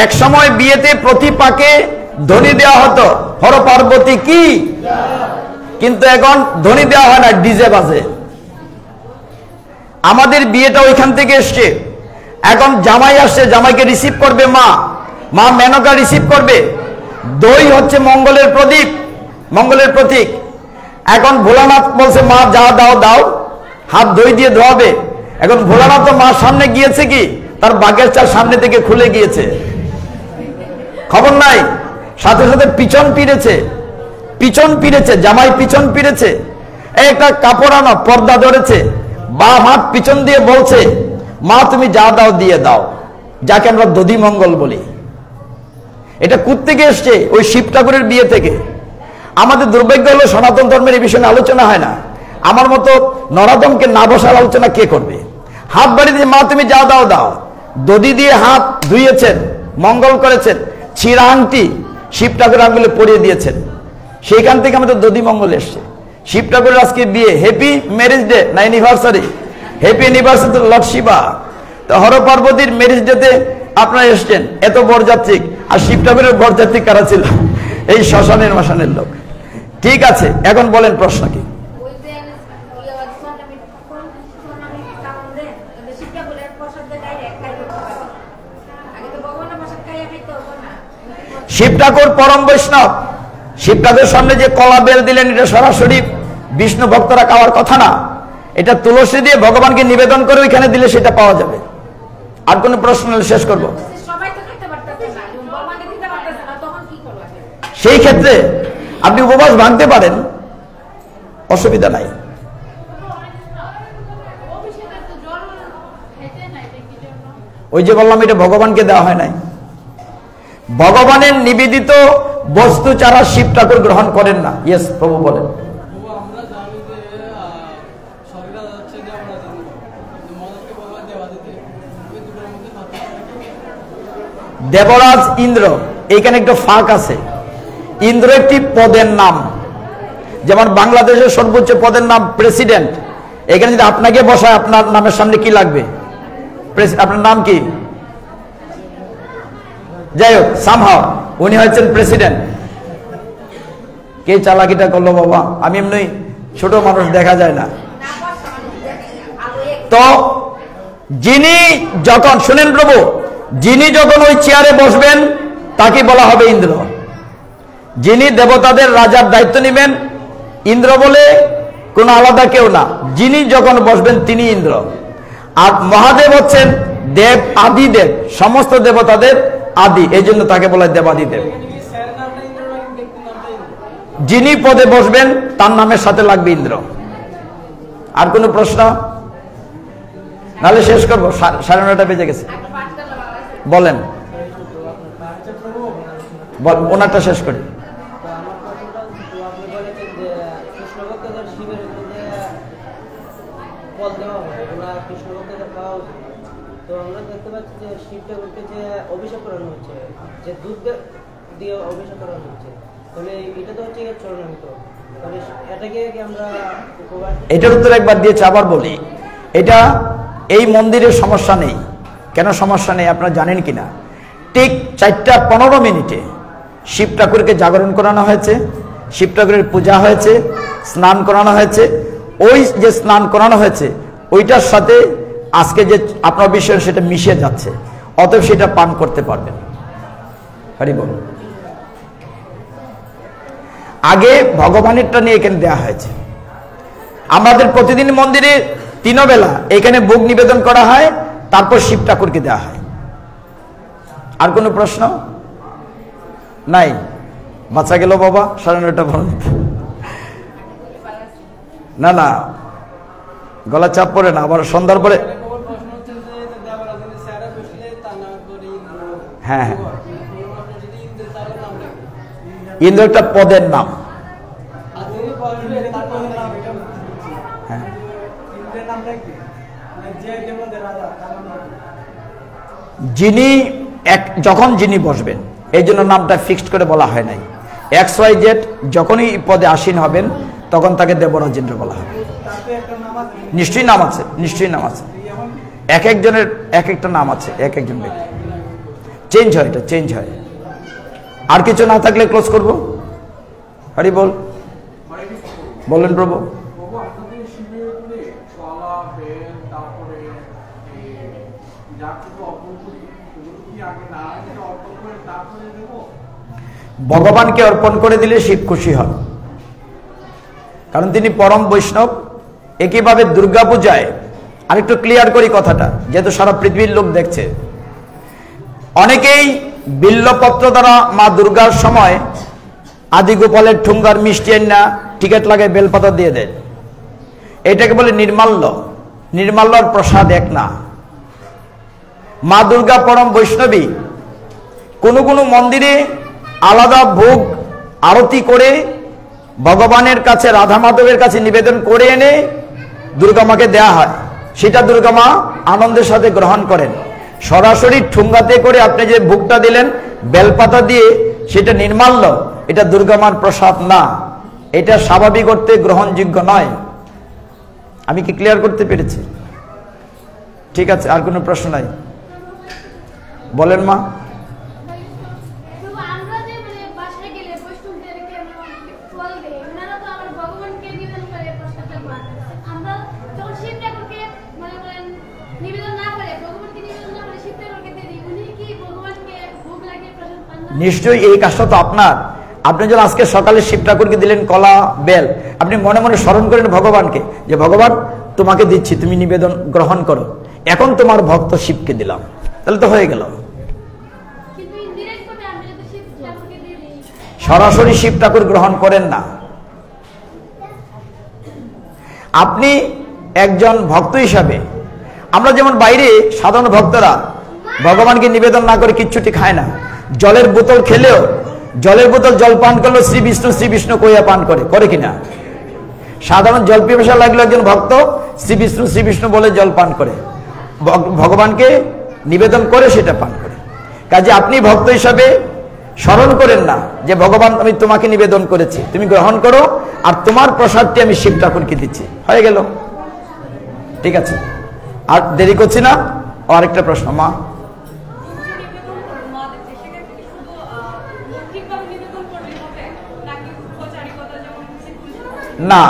এক সময় বিয়েতে প্রতি পাকে ধ্বনি দেওয়া হতো হর পার্বতী কি, কিন্তু এখন ধ্বনি দেওয়া হয় না, ডিজে বাজে। আমাদের বিয়েটা ওইখান থেকে এসছে। এখন জামাই আসছে, জামাইকে রিসিভ করবে মা, মা মেনকা রিসিভ করবে। দই হচ্ছে মঙ্গলের প্রদীপ, মঙ্গলের প্রতীক। এখন ভোলানাথ বলছে মা যা দাও দাও, হাত দই দিয়ে ধোয়াবে। এখন ভোলানাথ তো মার সামনে গিয়েছে কি, তার বাঘের চাল সামনে থেকে খুলে গিয়েছে, খবর নাই। সাথে সাথে পিছন পিড়েছে, পিছন পিড়েছে, জামাই পিছন পিড়েছে। একটা কাপড় আনো, পর্দা ধরেছে, বাম হাত পিছন দিয়ে বলছে মা তুমি যা দাও দিয়ে দাও, যাকে আমরা দধি মঙ্গল বলি। এটা কোত্থেকে এসছে? ওই শিব ঠাকুরের বিয়ে থেকে। আমাদের দুর্ভাগ্য হলো সনাতন ধর্মের এই বিষয়ে আলোচনা হয় না। আমার মতো নরাদমকে না বসার আলোচনা কে করবে? হাত বাড়িয়ে দিয়ে মা তুমি যা দাও দাও, দধি দিয়ে হাত ধুইয়েছেন, মঙ্গল করেছেন, ছিঁড়া আংটি শিব ঠাকুরের আঙ্গুলে পরিয়ে দিয়েছেন। সেইখান থেকে আমাদের দধি মঙ্গল এসছে। শিব ঠাকুরের আজকে বিয়ে, হ্যাপি ম্যারেজ ডে না anniversary, happy anniversary to lord Shiva. তো হর পার্বতীর ম্যারেজ ডেতে আপনারা এসছেন, এত বরযাত্রী। আর শিব ঠাকুরের বরযাত্রী কারা ছিল? এই শ্মশানের মশানের লোক। ঠিক আছে, এখন বলেন প্রশ্ন কি? শিব ঠাকুর পরম বৈষ্ণব। শিব ঠাকুরের সামনে যে কলা বেল দিলেন, এটা সরাসরি বিষ্ণু ভক্তরা খাওয়ার কথা না। এটা তুলসী দিয়ে ভগবানকে নিবেদন করে ওইখানে দিলে সেটা পাওয়া যাবে। আর কোন প্রশ্ন হলে শেষ করব। সেই ক্ষেত্রে আপনি উপবাস ভাঙতে পারেন, অসুবিধা নাই। ওই যে বললাম, এটা ভগবানকে দেওয়া হয় নাই। ভগবানের নিবেদিত বস্তু ছাড়া শিব ঠাকুর গ্রহণ করেন না। ইয়েস প্রভু বলেন। দেবরাজ ইন্দ্র, এইখানে একটা ফাঁক আছে। ইন্দ্র একটি পদের নাম, যেমন বাংলাদেশের সর্বোচ্চ পদের নাম প্রেসিডেন্ট। এখানে যদি আপনাকে বসায়, আপনার নামের সামনে কি লাগবে? আপনার নাম কি? যাই হোক, সামহাও উনি হচ্ছেন প্রেসিডেন্ট। কে চালাকিটা করলো বাবা? আমি এমনি ছোট মানুষ, দেখা যায় না। তো যিনি যখন, শুনেন প্রভু, যিনি যখন ওই চেয়ারে বসবেন তাকে বলা হবে ইন্দ্র। যিনি দেবতাদের রাজার দায়িত্ব নেবেন, ইন্দ্র বলে কোনো আলাদা কেউ না। যিনি যখন বসবেন তিনি ইন্দ্র। আর মহাদেব হচ্ছেন দেব, আদিদেব, সমস্ত দেবতাদের আদি, এই জন্য তাকে বলা হয় দেবাদিদেব। যিনি পদে বসবেন তার নামের সাথে লাগবে ইন্দ্র। আর কোনো প্রশ্ন? নাহলে শেষ করবো, 9:30 বেজে গেছে। বলেন, ওনারটা শেষ করি। তো আমরা দেখতে পাচ্ছি যে শিব ঠাকুরকে যে অভিষেক করানো হচ্ছে, যে দুধ দিয়ে অভিষেক করানো হচ্ছে, তাহলে এটা তো হচ্ছে চরণামৃত। তাহলে এটাকে কি আমরা উপবাস? এটার উত্তর একবার দিয়েছে, আবার বলি। এটা এই মন্দিরের সমস্যা নেই। কেন সমস্যা নেই আপনারা জানেন কিনা? ঠিক 4:15 মিনিটে শিব ঠাকুরকে জাগরণ করানো হয়েছে, শিব ঠাকুরের পূজা হয়েছে, স্নান করানো হয়েছে। ওই যে স্নান করানো হয়েছে ওইটার সাথে আজকে যে আপনার বিষয় সেটা মিশে যাচ্ছে, অতএব সেটা পান করতে পারবেন। হরি বল। আগে ভগবানেরটা নিয়ে এখানে দেওয়া হয়েছে। আমাদের প্রতিদিন মন্দিরে 3 বেলা এখানে ভোগ নিবেদন করা হয়, তারপর শিব ঠাকুরকে দেওয়া হয়। আর কোনো প্রশ্ন নাই? বাচ্চা গেল বাবা, 9:30 বলেন। না না, গলা চাপ পড়ে না, আবার সন্ধ্যার পরে। হ্যাঁ হ্যাঁ, ইন্দ্র একটা পদের নাম। যিনি যখন যিনি বসবেন, এই জন্য নামটা ফিক্সড করে বলা হয় নাই। XYZ যখনই পদে আসীন হবেন তখন তাকে দেবরাজেন্দ্র বলা হবে। নিশ্চয়ই নাম আছে, নিশ্চয়ই নাম আছে। এক একজনের এক একটা নাম আছে, এক একজন ব্যক্তি চেঞ্জ হয়, এটা চেঞ্জ হয়। আর কিছু না থাকলে ক্লোজ করব। হরি বল। বলেন প্রভু। ভগবানকে অর্পণ করে দিলে শিব খুশি হন, কারণ তিনি পরম বৈষ্ণব। একইভাবে দুর্গা পূজায়, আরেকটু ক্লিয়ার করি কথাটা, যেহেতু সারা পৃথিবীর লোক দেখছে, অনেকেই বিল্লপত্র দ্বারা মা দুর্গার সময় আদি গোপালের ঠুঙ্গার মিষ্টি না টিকিট লাগায় বেলপাতা দিয়ে দেয়। এটাকে বলে নির্মাল্য। নির্মাল্যর প্রসাদ এক না। মা দুর্গা পরম বৈষ্ণবী। কোন কোন মন্দিরে আলাদা ভোগ আরতি করে ভগবানের কাছে, রাধা মাধবের কাছে নিবেদন করে এনে দুর্গা মাকে দেয়া হয়, সেটা দুর্গা মা আনন্দের সাথে গ্রহণ করেন। সরাসরি ঠুঙ্গাতে করে আপনি যে ভোগটা দিলেন বেলপাতা দিয়ে, সেটা নির্মাল্য, এটা দুর্গা মার প্রসাদ না, এটা স্বাভাবিক অর্থে গ্রহণযোগ্য নয়। আমি কি ক্লিয়ার করতে পেরেছি? ঠিক আছে, আর কোনো প্রশ্ন নাই? বলেন মা। নিশ্চয়ই এই কাজটা তো আপনার। আপনি যখন আজকে সকালে শিব ঠাকুরকে দিলেন কলা বেল, আপনি মনে মনে স্মরণ করেন ভগবানকে যে ভগবান তোমাকে দিচ্ছি, তুমি নিবেদন গ্রহণ করো, এখন তোমার ভক্ত শিবকে দিলাম, তাহলে তো হয়ে গেল। সরাসরি শিব ঠাকুর গ্রহণ করেন না। আপনি একজন ভক্ত হিসাবে, আমরা যেমন বাইরে সাধারণ ভক্তরা ভগবানকে নিবেদন না করে কিচ্ছুটি খায় না, জলের বোতল খেলেও, জলের বোতল জল পান করলেও শ্রী বিষ্ণু কইয়া পান করে কিনা? সাধারণ জল পিপাসা লাগলো একজন ভক্ত শ্রী বিষ্ণু বলে জল পান করে, ভগবানকে নিবেদন করে সেটা পান করে। কাজে আপনি ভক্ত হিসাবে স্মরণ করেন না যে ভগবান আমি তোমাকে নিবেদন করেছি, তুমি গ্রহণ করো, আর তোমার প্রসাদটি আমি শিব ঠাকুরকে দিচ্ছি, হয়ে গেল। ঠিক আছে, আর দেরি করছি না। আরেকটা প্রশ্ন মা। না,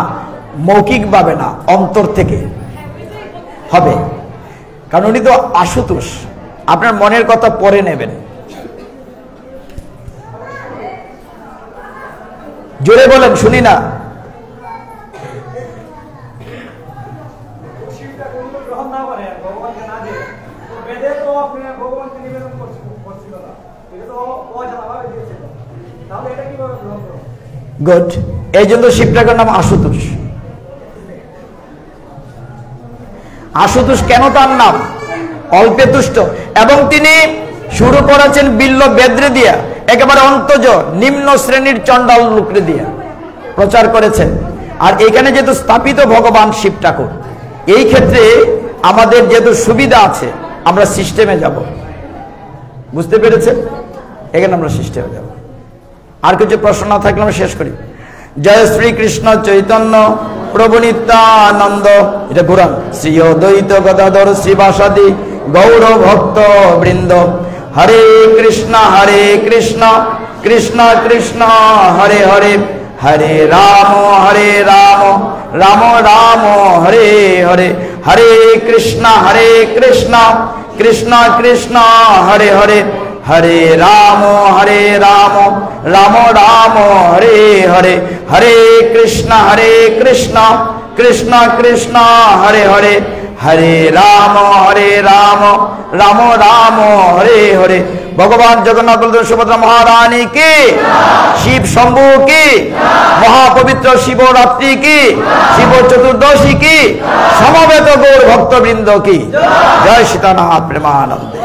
মৌখিক ভাবে না, অন্তর থেকে হবে, কারণ উনি তো আশুতোষ, আপনার মনের কথা পরে নেবেন। জোরে বলেন, শুনি না। গুড, এই জন্য শিব ঠাকুরের নাম আশুতোষ। আশুতোষ কেন তার নাম? অল্পে তুষ্ট, এবং তিনি শুরু করেছেন বিল্ল বেদ্রে দিয়া, একেবারে অন্তজ নিম্ন শ্রেণীর চণ্ডাল লোকরে দিয়া প্রচার করেছেন। আর এখানে যেহেতু স্থাপিত ভগবান শিব ঠাকুর, এই ক্ষেত্রে আমাদের যেহেতু সুবিধা আছে, আমরা সিস্টেমে যাব। বুঝতে পেরেছেন? এখানে আমরা সিস্টেমে যাব। আর কিছু প্রশ্ন না থাকলে আমরা শেষ করি। জয় শ্রীকৃষ্ণ চৈতন্য প্রভু নিত্যানন্দ, এটা পুরাণ। শ্রী অদ্বৈত গদাধর শ্রীবাসাদি গৌর ভক্ত বৃন্দ। হরে কৃষ্ণ কৃষ্ণ কৃষ্ণ হরে হরে, হরে রাম রাম রাম হরে হরে, হরে কৃষ্ণ কৃষ্ণ কৃষ্ণ হরে হরে, হরে রাম রাম রাম হরে হরে, হরে কৃষ্ণ কৃষ্ণ কৃষ্ণ হরে হরে, হরে রাম রাম রাম হরে হরে। ভগবান জগন্নাথ বলদেব সুভদ্রা মহারানী কি, শিব শম্ভু কি, মহাপবিত্র শিবরাত্রি কি, শিব চতুর্দশী কি, সমবেত গৌর ভক্তবৃন্দ কি। জয় সীতানাথ প্রেমানন্দে।